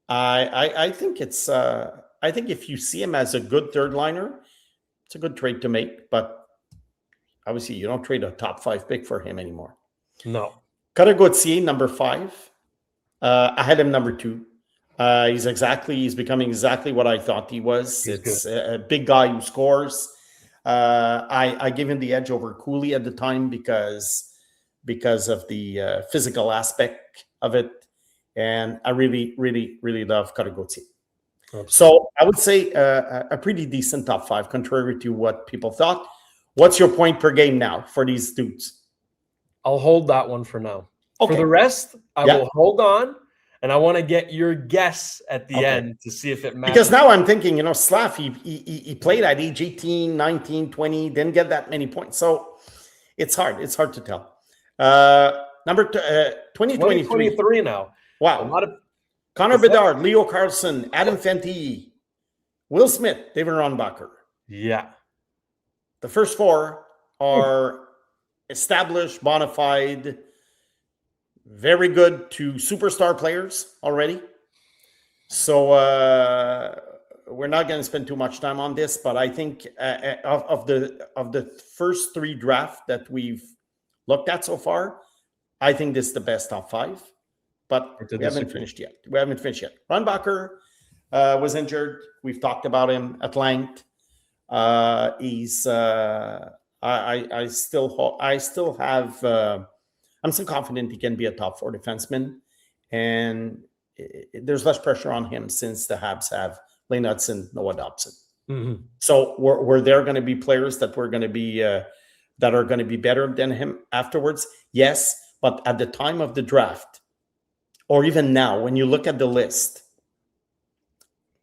I think it's I think if you see him as a good third liner, it's a good trade to make, but obviously you don't trade a top 5 pick for him anymore. No. Cutter Gauthier, number 5. I had him number 2. He's becoming exactly what I thought he was. It's a big guy who scores. I gave him the edge over Cooley at the time because of the physical aspect of it. And I really, really, really love Cutter Gauthier. So I would say a pretty decent top 5, contrary to what people thought. What's your point per game now for these dudes? I'll hold that one for now. Okay. For the rest, I will hold on, and I want to get your guess at the end to see if it matters. Because now I'm thinking, Slav, he played at age 18, 19, 20, didn't get that many points. So it's hard. It's hard to tell. Number 2023 now. Wow. A lot of Connor Bedard, Leo Carlson, Adam Fenty, Will Smith, David Ronbacher. Yeah. The first 4 are established, bona fide, very good to superstar players already. So we're not going to spend too much time on this, but I think of the first 3 drafts that we've looked at so far, I think this is the best top 5. But we haven't finished yet. Ronbacher was injured. We've talked about him at length. He's I still have I'm still confident he can be a top 4 defenseman, and there's less pressure on him since the Habs have Lane Hudson, Noah Dobson. Mm-hmm. So were there going to be players that were going to be that are going to be better than him afterwards? Yes, but at the time of the draft, or even now, when you look at the list,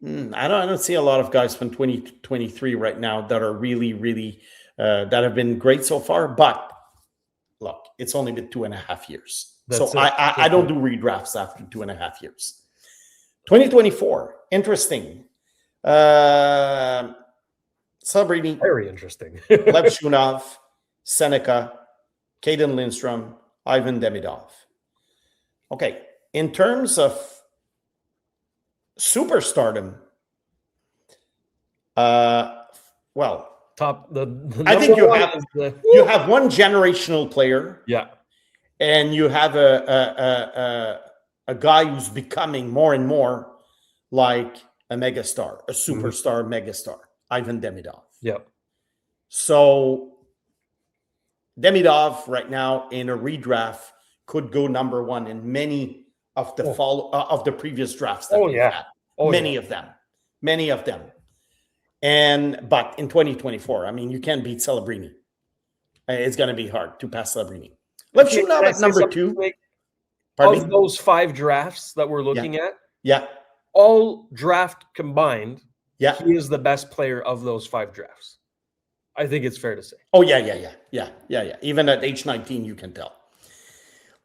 I don't see a lot of guys from 2023 right now that are really, really that have been great so far. But look, it's only been 2.5 years. I don't do redrafts after 2.5 years. 2024, interesting. Celebrini, very interesting. Lev Shunov, Seneca, Caden Lindstrom, Ivan Demidov. Okay, in terms of superstardom, top the I think you have one generational player, and you have a guy who's becoming more and more like a megastar, a superstar megastar, Ivan Demidov. Yep. So Demidov right now in a redraft could go number 1 in many of the of the previous drafts that we've had. Many of them. But in 2024, I mean, you can't beat Celebrini. It's going to be hard to pass Celebrini. Let's shoot now at number 2. Of those 5 drafts that we're looking at, all draft combined, he is the best player of those 5 drafts. I think it's fair to say. Oh, yeah. Even at age 19, you can tell.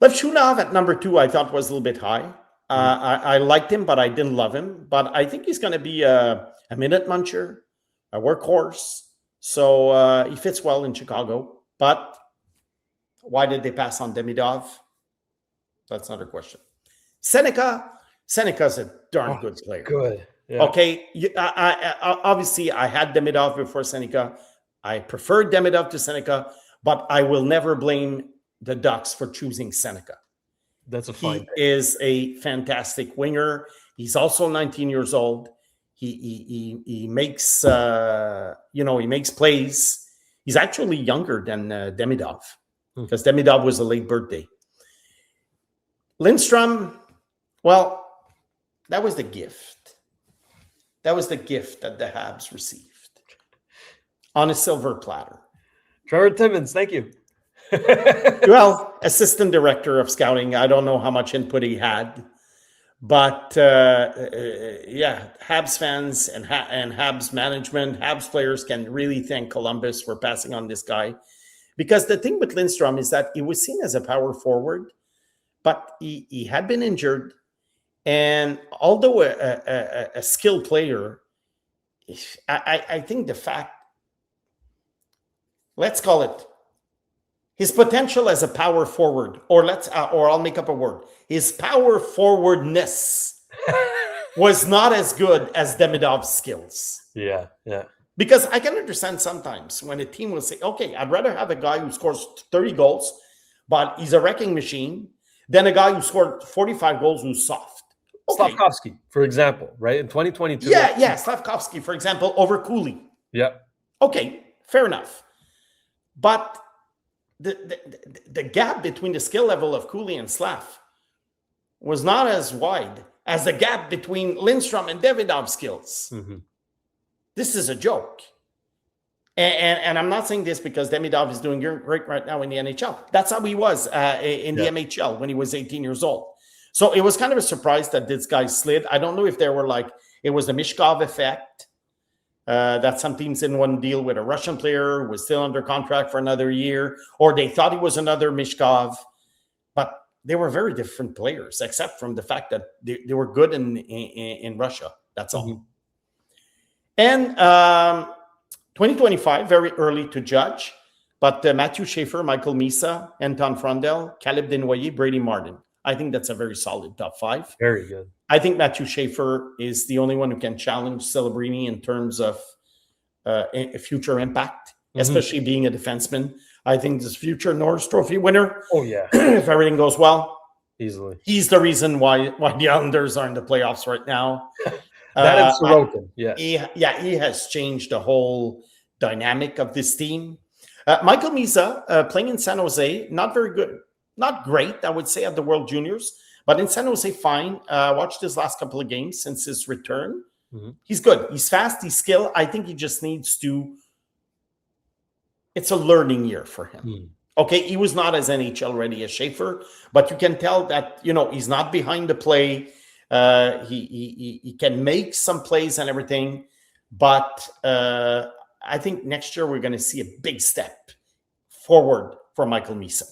Lev Shunov at number 2, I thought was a little bit high. I liked him, but I didn't love him. But I think he's going to be a minute muncher, a workhorse. So he fits well in Chicago. But why did they pass on Demidov? That's another question. Seneca's a darn good player. Good. Yeah. Okay. I obviously, I had Demidov before Seneca. I prefer Demidov to Seneca, but I will never blame the Ducks for choosing Seneca. That's a fine. He is a fantastic winger. He's also 19 years old. He makes he makes plays. He's actually younger than Demidov because Demidov was a late birthday. Lindstrom, well, that was the gift. That was the gift that the Habs received on a silver platter. Trevor Timmons, thank you. Well, assistant director of scouting. I don't know how much input he had, but Habs fans and Habs management, Habs players can really thank Columbus for passing on this guy, because the thing with Lindstrom is that he was seen as a power forward, but he had been injured, and although a skilled player, I think the fact, let's call it, his potential as a power forward, or I'll make up a word. His power forwardness was not as good as Demidov's skills. Yeah. Because I can understand sometimes when a team will say, okay, I'd rather have a guy who scores 30 goals, but he's a wrecking machine, than a guy who scored 45 goals who's soft. Okay. Slavkovsky, for example, right? In 2022. Yeah, Slavkovsky, for example, over Cooley. Yeah. Okay, fair enough. But the gap between the skill level of Cooley and Slav was not as wide as the gap between Lindstrom and Demidov's skills. Mm-hmm. This is a joke. And I'm not saying this because Demidov is doing great right now in the NHL. That's how he was in the MHL when he was 18 years old. So it was kind of a surprise that this guy slid. I don't know if there were it was the Mishkov effect. That some teams didn't want to deal with a Russian player who was still under contract for another year, or they thought he was another Mishkov, but they were very different players, except from the fact that they were good in Russia. That's all. Mm-hmm. And 2025, very early to judge, but Matthew Schaefer, Michael Misa, Anton Frondel, Caleb Desnoyers, Brady Martin. I think that's a very solid top five. Very good. I think Matthew Schaefer is the only one who can challenge Celebrini in terms of future impact, especially being a defenseman. I think this future Norris Trophy winner. Oh, yeah. If everything goes well. Easily. He's the reason why the Islanders are in the playoffs right now. That and Sorokin, he has changed the whole dynamic of this team. Michael Misa, playing in San Jose, not very good. Not great, I would say, at the World Juniors. But in San Jose, fine. Watched his last couple of games since his return. Mm-hmm. He's good. He's fast. He's skilled. I think he just needs to... It's a learning year for him. Mm. Okay, he was not as NHL ready as Schaefer, but you can tell that, he's not behind the play. He can make some plays and everything. But I think next year we're going to see a big step forward for Michael Misa.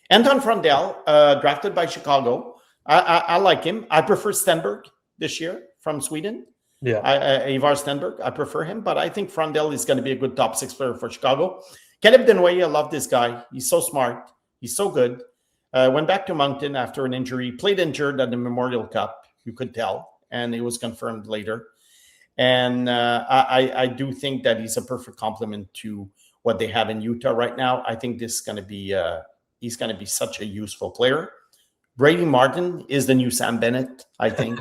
Anton Frondel, drafted by Chicago. I like him. I prefer Stenberg this year from Sweden. Yeah, Ivar Stenberg. I prefer him, but I think Frondel is going to be a good top six player for Chicago. Caleb Desnoyers, I love this guy. He's so smart. He's so good. Went back to Moncton after an injury. Played injured at the Memorial Cup. You could tell, and it was confirmed later. And I do think that he's a perfect complement to what they have in Utah right now. I think this is going to be. He's going to be such a useful player. Brady Martin is the new Sam Bennett, I think.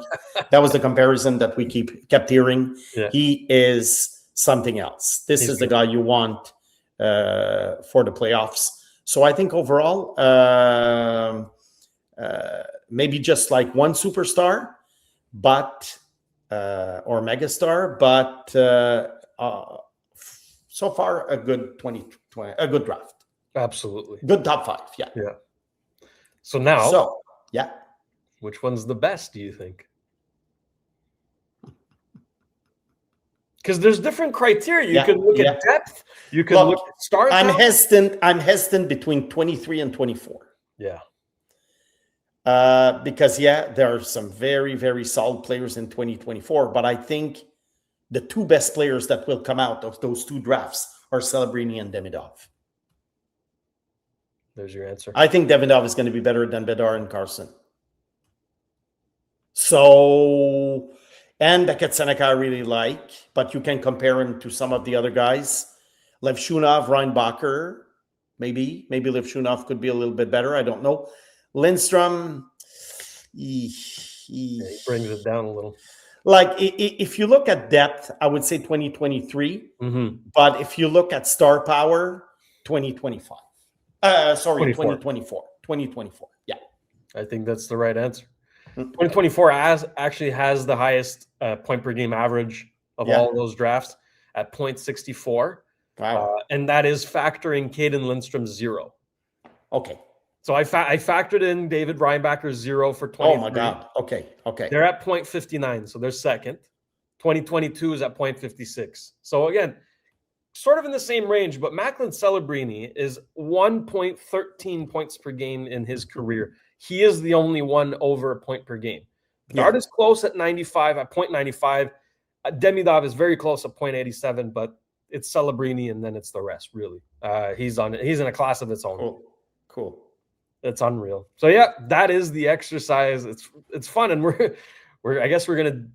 That was the comparison that we kept hearing. Yeah. He is something else. He's the guy you want for the playoffs. So I think overall, maybe just like one superstar, but or megastar, but so far a good 2020, a good draft. Absolutely. Good top five. Yeah. So now, which one's the best, do you think? Because there's different criteria. You can look at depth. You can look at stars. I'm hesitant between 23 and 24. Yeah. Because there are some very, very solid players in 2024, but I think the two best players that will come out of those two drafts are Celebrini and Demidov. There's your answer. I think Demidov is going to be better than Bedard and Carson. So, and Beckett Seneca I really like, but you can compare him to some of the other guys. Levshunov, Reinbacher, maybe Levshunov could be a little bit better. I don't know. Lindstrom, He brings it down a little. like if you look at depth, I would say 2023. But if you look at star power, 2025. Sorry, 2024. 2024. Yeah. I think that's the right answer. 2024 actually has the highest point per game average of all those drafts at 0.64. Wow. And that is factoring Caden Lindstrom's 0. Okay. So I factored in David Reinbacher's 0 for 20. Oh my God. Okay. They're at 0.59, so they're second. 2022 is at 0.56. So again, sort of in the same range, but Macklin Celebrini is 1.13 points per game in his career. He is the only one over a point per game. Bedard is close at 95, at 0.95. Demidov is very close at 0.87, but it's Celebrini and then it's the rest, really. He's in a class of its own. Cool. It's unreal. So yeah, that is the exercise. It's fun, and I guess we're gonna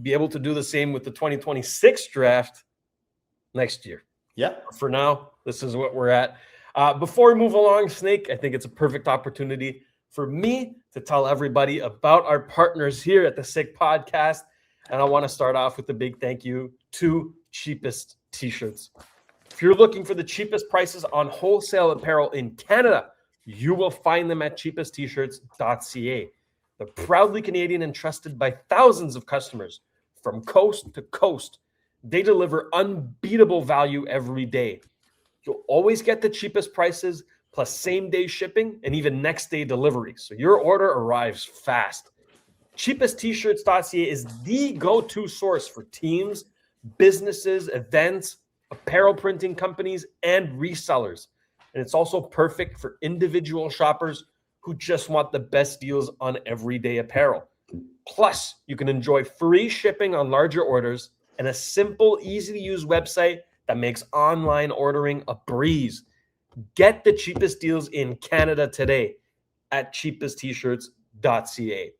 be able to do the same with the 2026 draft next year. Yeah. For now, this is what we're at. Before we move along, Snake, I think it's a perfect opportunity for me to tell everybody about our partners here at the Sick Podcast, and I want to start off with a big thank you to Cheapest T-shirts. If you're looking for the cheapest prices on wholesale apparel in Canada, you will find them at cheapesttshirts.ca. They're proudly Canadian and trusted by thousands of customers from coast to coast. They deliver unbeatable value every day. You'll always get the cheapest prices, plus same-day shipping and even next-day delivery, so your order arrives fast. Cheapesttshirts.ca is the go-to source for teams, businesses, events, apparel printing companies, and resellers. And it's also perfect for individual shoppers who just want the best deals on everyday apparel. Plus, you can enjoy free shipping on larger orders and a simple, easy-to-use website that makes online ordering a breeze. Get the cheapest deals in Canada today at cheapesttshirts.ca.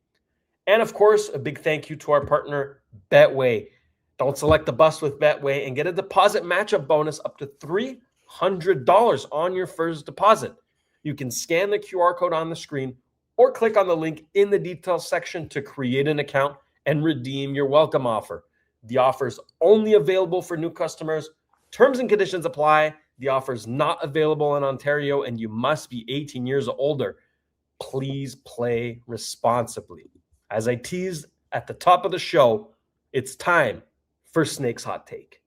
And of course, a big thank you to our partner, Betway. Don't select the bus with Betway and get a deposit matchup bonus up to $300 on your first deposit. You can scan the QR code on the screen or click on the link in the details section to create an account and redeem your welcome offer. The offer is only available for new customers. Terms and conditions apply. The offer is not available in Ontario, and you must be 18 years or older. Please play responsibly. As I teased at the top of the show, it's time for Snake's Hot Take.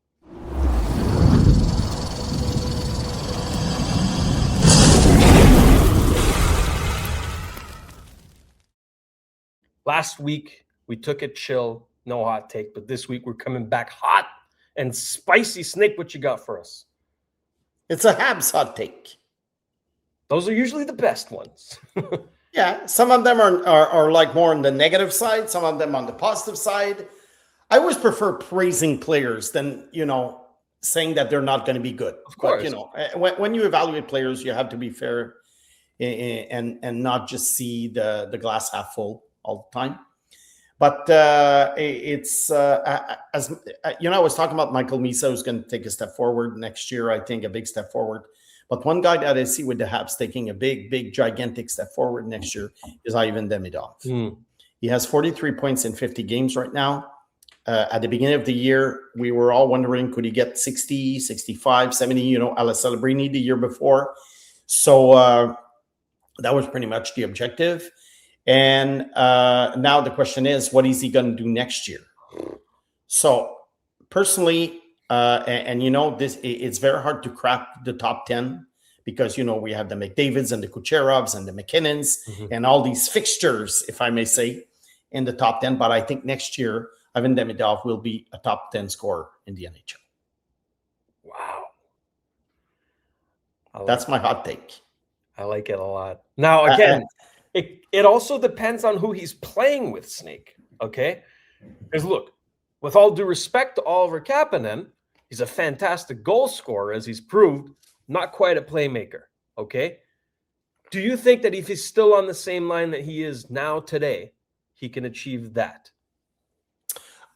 Last week, we took it chill, no hot take, but this week we're coming back hot and spicy. Snake, what you got for us? It's a Habs hot take. Those are usually the best ones. Yeah, some of them are like more on the negative side, some of them on the positive side. I always prefer praising players than, saying that they're not going to be good. Of course. But, when you evaluate players, you have to be fair and not just see the glass half full all the time. But it's as I was talking about Michael Misa, who's going to take a step forward next year. I think a big step forward. But one guy that I see with the Habs taking a big, gigantic step forward next year is Ivan Demidov. He has 43 points in 50 games right now. At the beginning of the year, we were all wondering, could he get 60, 65, 70, a la Celebrini the year before. So that was pretty much the objective. And now the question is, what is he going to do next year? So personally, it's very hard to crack the top 10 because, we have the McDavids and the Kucherovs and the McKinnons and all these fixtures, if I may say, in the top 10. But I think next year, Ivan Demidov will be a top 10 scorer in the NHL. Wow. That's my hot take. I like it a lot. Now, again, it also depends on who he's playing with, Snake, okay? Because look, with all due respect to Oliver Kapanen, he's a fantastic goal scorer, as he's proved, not quite a playmaker, okay? Do you think that if he's still on the same line that he is now today, he can achieve that?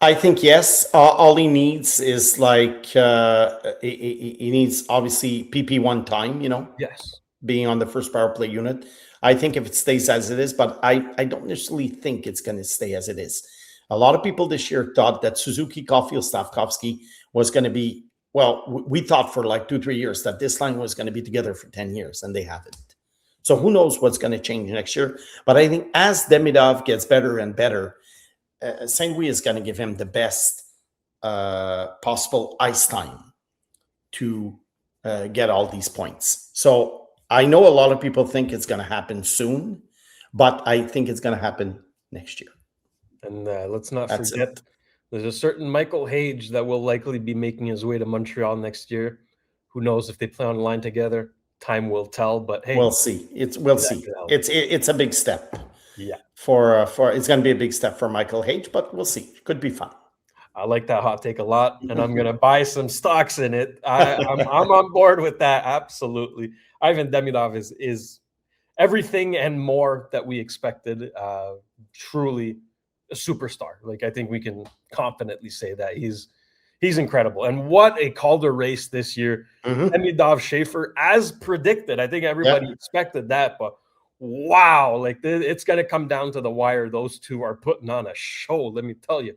I think yes. All he needs is like he needs obviously PP1 time. Yes. Being on the first power play unit. I think if it stays as it is, but I don't necessarily think it's going to stay as it is. A lot of people this year thought that Suzuki, Caulfield, Stavkovsky was going to be, well, we thought for like 2-3 years that this line was going to be together for 10 years, and they haven't. So who knows what's going to change next year. But I think as Demidov gets better and better, St. Louis is going to give him the best possible ice time to get all these points. So I know a lot of people think it's going to happen soon, but I think it's going to happen next year. And let's not forget, there's a certain Michael Hage that will likely be making his way to Montreal next year. Who knows if they play on the line together? Time will tell. But hey, we'll see. We'll see. It's a big step. Yeah. For it's going to be a big step for Michael Hage, but we'll see. Could be fun. I like that hot take a lot, and I'm going to buy some stocks in it. I'm on board with that. Absolutely. Ivan Demidov is everything and more that we expected. Truly a superstar. Like, I think we can confidently say that he's incredible. And what a Calder race this year. Demidov, Schaefer, as predicted. I think everybody expected that, but wow, like it's going to come down to the wire. Those two are putting on a show, let me tell you.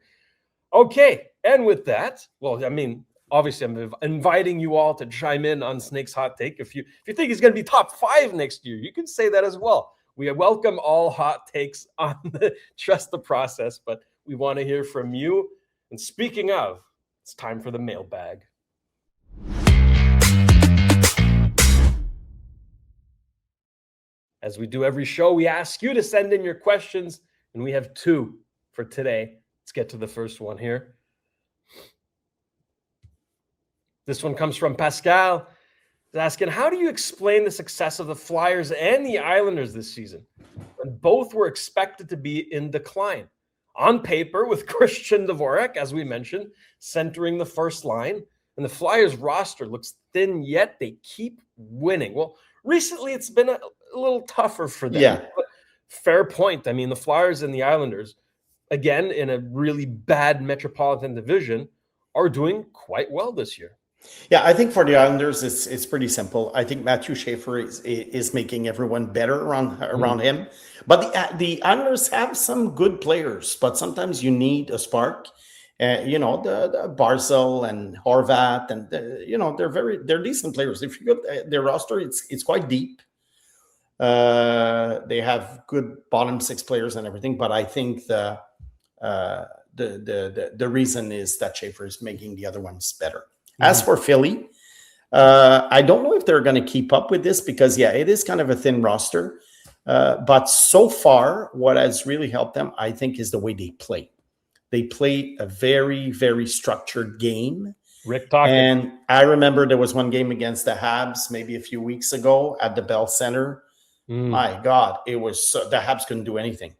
Okay, and with that, well, I mean, obviously, I'm inviting you all to chime in on Snake's hot take. If you think he's going to be top 5 next year, you can say that as well. We welcome all hot takes on the Trust the Process, but we want to hear from you. And speaking of, it's time for the mailbag. As we do every show, we ask you to send in your questions, and we have 2 for today. Let's get to the first one here. This one comes from Pascal. He's asking, how do you explain the success of the Flyers and the Islanders this season when both were expected to be in decline? On paper, with Christian Dvorak, as we mentioned, centering the first line, and the Flyers roster looks thin, yet they keep winning. Well, recently it's been a little tougher for them. Yeah. But fair point. I mean, the Flyers and the Islanders, again, in a really bad Metropolitan Division, are doing quite well this year. Yeah, I think for the Islanders, it's pretty simple. I think Matthew Schaefer is making everyone better around him. But the Islanders have some good players, but sometimes you need a spark. The Barzal and Horvat, and they're decent players. If you look at their roster, it's quite deep. They have good bottom 6 players and everything, but I think the reason is that Schaefer is making the other ones better. As for Philly, I don't know if they're going to keep up with this because, it is kind of a thin roster. But so far, what has really helped them, I think, is the way they play. They play a very, very structured game. Rick talking. And I remember there was one game against the Habs maybe a few weeks ago at the Bell Center. My God, it was the Habs couldn't do anything.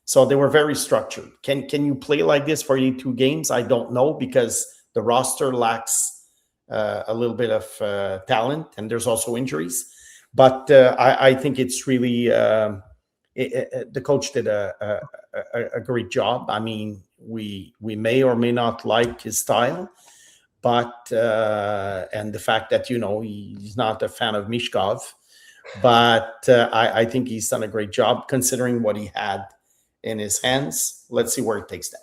So they were very structured. Can you play like this for 82 games? I don't know, because the roster lacks a little bit of talent, and there's also injuries. But I think it's really the coach did a great job. I mean, we may or may not like his style, but and the fact that he's not a fan of Mishkov, but I think he's done a great job considering what he had in his hands. Let's see where it takes them.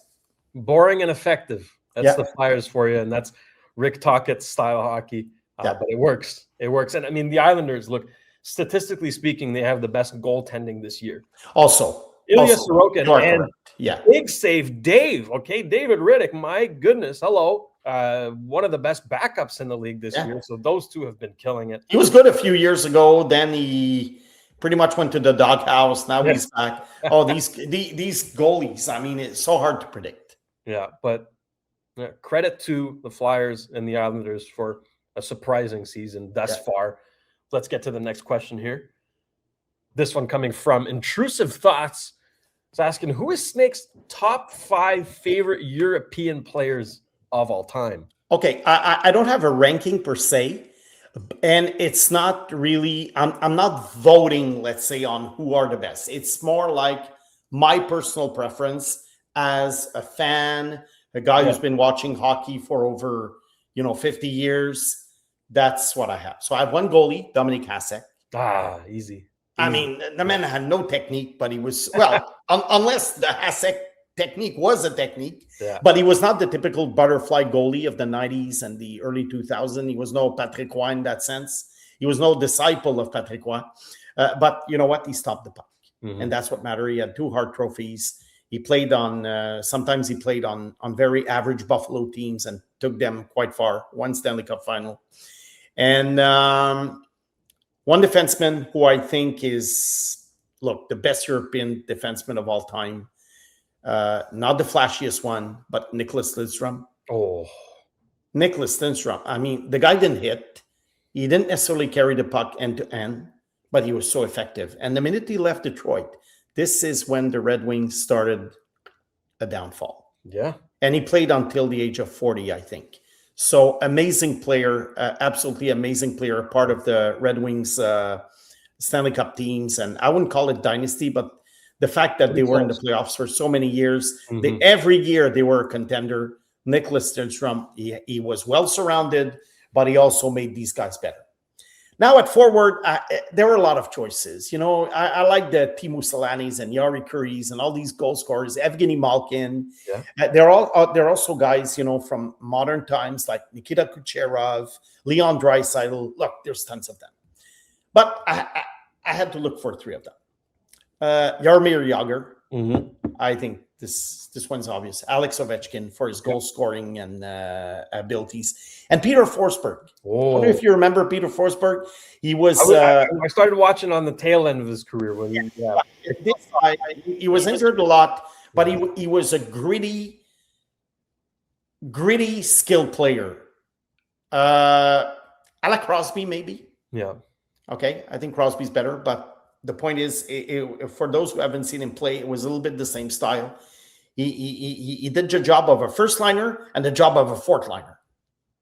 Boring and effective. That's the Flyers for you, and that's Rick Tockett's style hockey. But it works. It works. And I mean, the Islanders, look, statistically speaking, they have the best goaltending this year. Also, Ilya Sorokin and correct. Big save Dave. Okay, David Riddick. My goodness, hello. One of the best backups in the league this year. So those two have been killing it. He was good a few years ago. Then he pretty much went to the doghouse. Now he's back. Oh, these goalies. I mean, it's so hard to predict. Yeah, but credit to the Flyers and the Islanders for a surprising season thus far. Let's get to the next question here. This one coming from Intrusive Thoughts. It's asking, who is Snake's top 5 favorite European players of all time? Okay, I don't have a ranking per se, and it's not really, I'm not voting, let's say, on who are the best. It's more like my personal preference as a fan, a guy who's been watching hockey for over 50 years. That's what I have. So I have one goalie, Dominik Hasek. Easy. I mean, the man had no technique, but he was, well, unless the Hasek technique was a technique, but he was not the typical butterfly goalie of the 90s and the early 2000s. He was no Patrick Roy in that sense. He was no disciple of Patrick Roy. But you know what? He stopped the puck. And that's what mattered. He had 2 Hart trophies. He played on, sometimes he played on very average Buffalo teams and took them quite far. 1 Stanley Cup final. And one defenseman who I think is, the best European defenseman of all time. Not the flashiest one, but Nicklas Lidstrom. Nicklas Lidstrom. I mean, the guy didn't hit. He didn't necessarily carry the puck end to end, but he was so effective. And the minute he left Detroit, this is when the Red Wings started a downfall. Yeah. And he played until the age of 40, I think. So amazing player, absolutely amazing player, part of the Red Wings Stanley Cup teams. And I wouldn't call it dynasty, but the fact that they were in the playoffs for so many years, every year they were a contender. Nicklas Lidstrom, he was well surrounded, but he also made these guys better. Now at forward, there were a lot of choices. I like the Teemu Selanis and Jari Kurys and all these goal scorers, Evgeny Malkin. Yeah. They're also guys, from modern times like Nikita Kucherov, Leon Draisaitl. Look, there's tons of them. But I had to look for 3 of them. Jaromir Jagr. I think this one's obvious. Alex Ovechkin for his goal scoring and abilities, and Peter Forsberg. I wonder if you remember Peter Forsberg. He was. I started watching on the tail end of his career when he was injured a lot, but he was a gritty, skilled player. Alec Crosby, maybe. Yeah. Okay, I think Crosby's better, but. The point is, for those who haven't seen him play, it was a little bit the same style. He did the job of a first liner and the job of a fourth liner.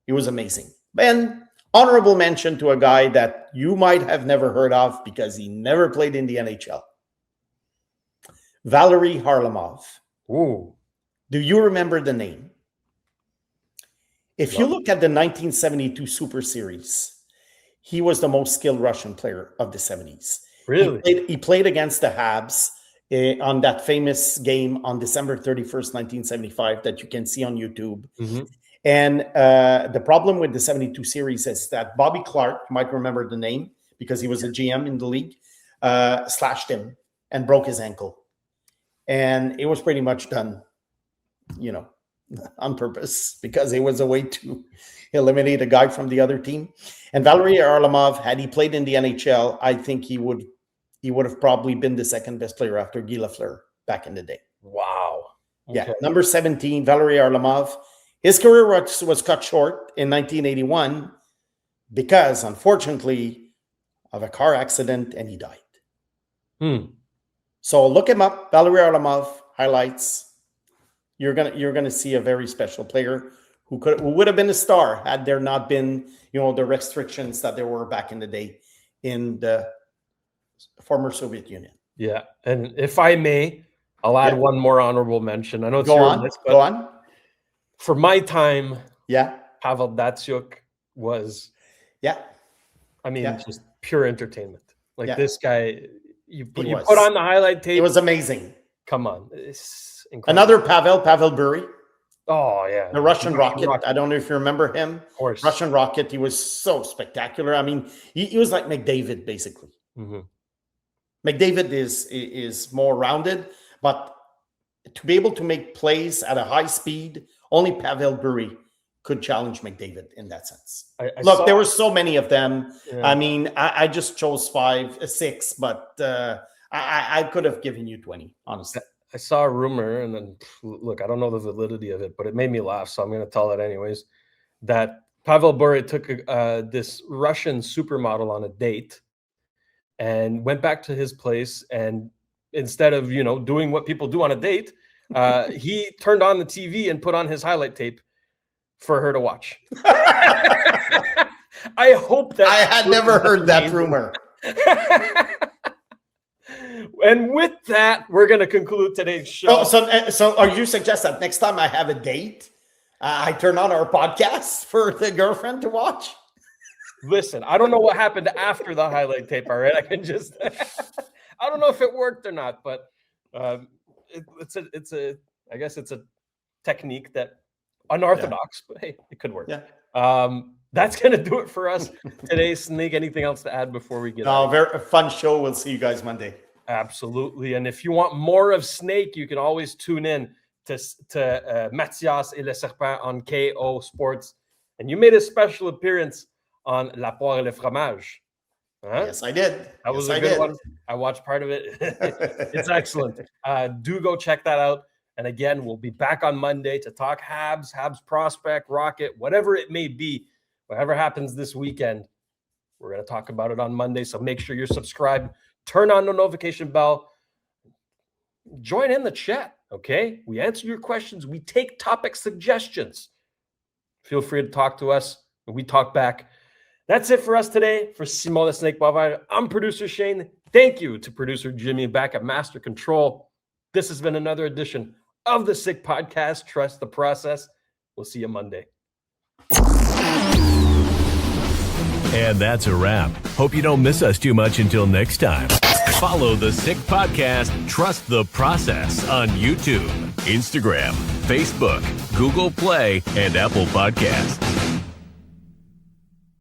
He was amazing. And honorable mention to a guy that you might have never heard of because he never played in the NHL. Valery Harlamov. Ooh. Do you remember the name? If you look at the 1972 Super Series, he was the most skilled Russian player of the 70s. Really? He played against the Habs on that famous game on December 31st, 1975 that you can see on YouTube. And the problem with the 72 series is that Bobby Clark, you might remember the name because he was a GM in the league, slashed him and broke his ankle. And it was pretty much done, on purpose because it was a way to eliminate a guy from the other team. And Valery Harlamov, had he played in the NHL, I think he would have probably been the second best player after Guy Lafleur back in the day. Wow. Okay. Yeah. Number 17, Valery Harlamov. His career was cut short in 1981 because, unfortunately, of a car accident, and he died. So look him up, Valery Harlamov, highlights. You're gonna see a very special player who would have been a star had there not been, the restrictions that there were back in the day in the former Soviet Union. Yeah, and if I may, I'll add one more honorable mention. I know it's go on. For my time, Pavel Datsyuk was, just pure entertainment. This guy, you put on the highlight tape. It was amazing. Come on, it's incredible. Another Pavel Bure. Oh, yeah. The Russian Rocket. I don't know if you remember him. Of course. Russian Rocket. He was so spectacular. I mean, he was like McDavid, basically. McDavid is more rounded, but to be able to make plays at a high speed, only Pavel Bure could challenge McDavid in that sense. There were so many of them. Yeah. I mean, I just chose 6, but I could have given you 20, honestly. I saw a rumor, and then look, I don't know the validity of it, but it made me laugh, so I'm going to tell it anyways, that Pavel Bure took this Russian supermodel on a date and went back to his place, and instead of, doing what people do on a date, he turned on the TV and put on his highlight tape for her to watch. I hope that... I had never heard that rumor. And with that, we're going to conclude today's show. So are you suggest that next time I have a date, I turn on our podcast for the girlfriend to watch? Listen, I don't know what happened after the highlight tape. All right, I can just, I don't know if it worked or not, but I guess it's a technique that unorthodox, but hey, it could work. Yeah. That's going to do it for us today. Snake, anything else to add before we get out? Very fun show. We'll see you guys Monday. Absolutely. And if you want more of Snake, you can always tune in to Mathias et le Serpent on KO Sports. And you made a special appearance on La Poire et le Fromage. Huh? Yes, I did. That was a good one. I watched part of it. It's excellent. Do go check that out. And again, we'll be back on Monday to talk Habs prospect, Rocket, whatever it may be. Whatever happens this weekend, we're going to talk about it on Monday. So make sure you're subscribed. Turn on the notification bell. Join in the chat, okay? We answer your questions. We take topic suggestions. Feel free to talk to us, and we talk back. That's it for us today. For Simon the Snake Boisvert, I'm producer Shayne. Thank you to producer Jimmy back at Master Control. This has been another edition of the Sick Podcast. Trust the process. We'll see you Monday. And that's a wrap. Hope you don't miss us too much until next time. Follow the Sick Podcast, Trust the Process on YouTube, Instagram, Facebook, Google Play, and Apple Podcasts.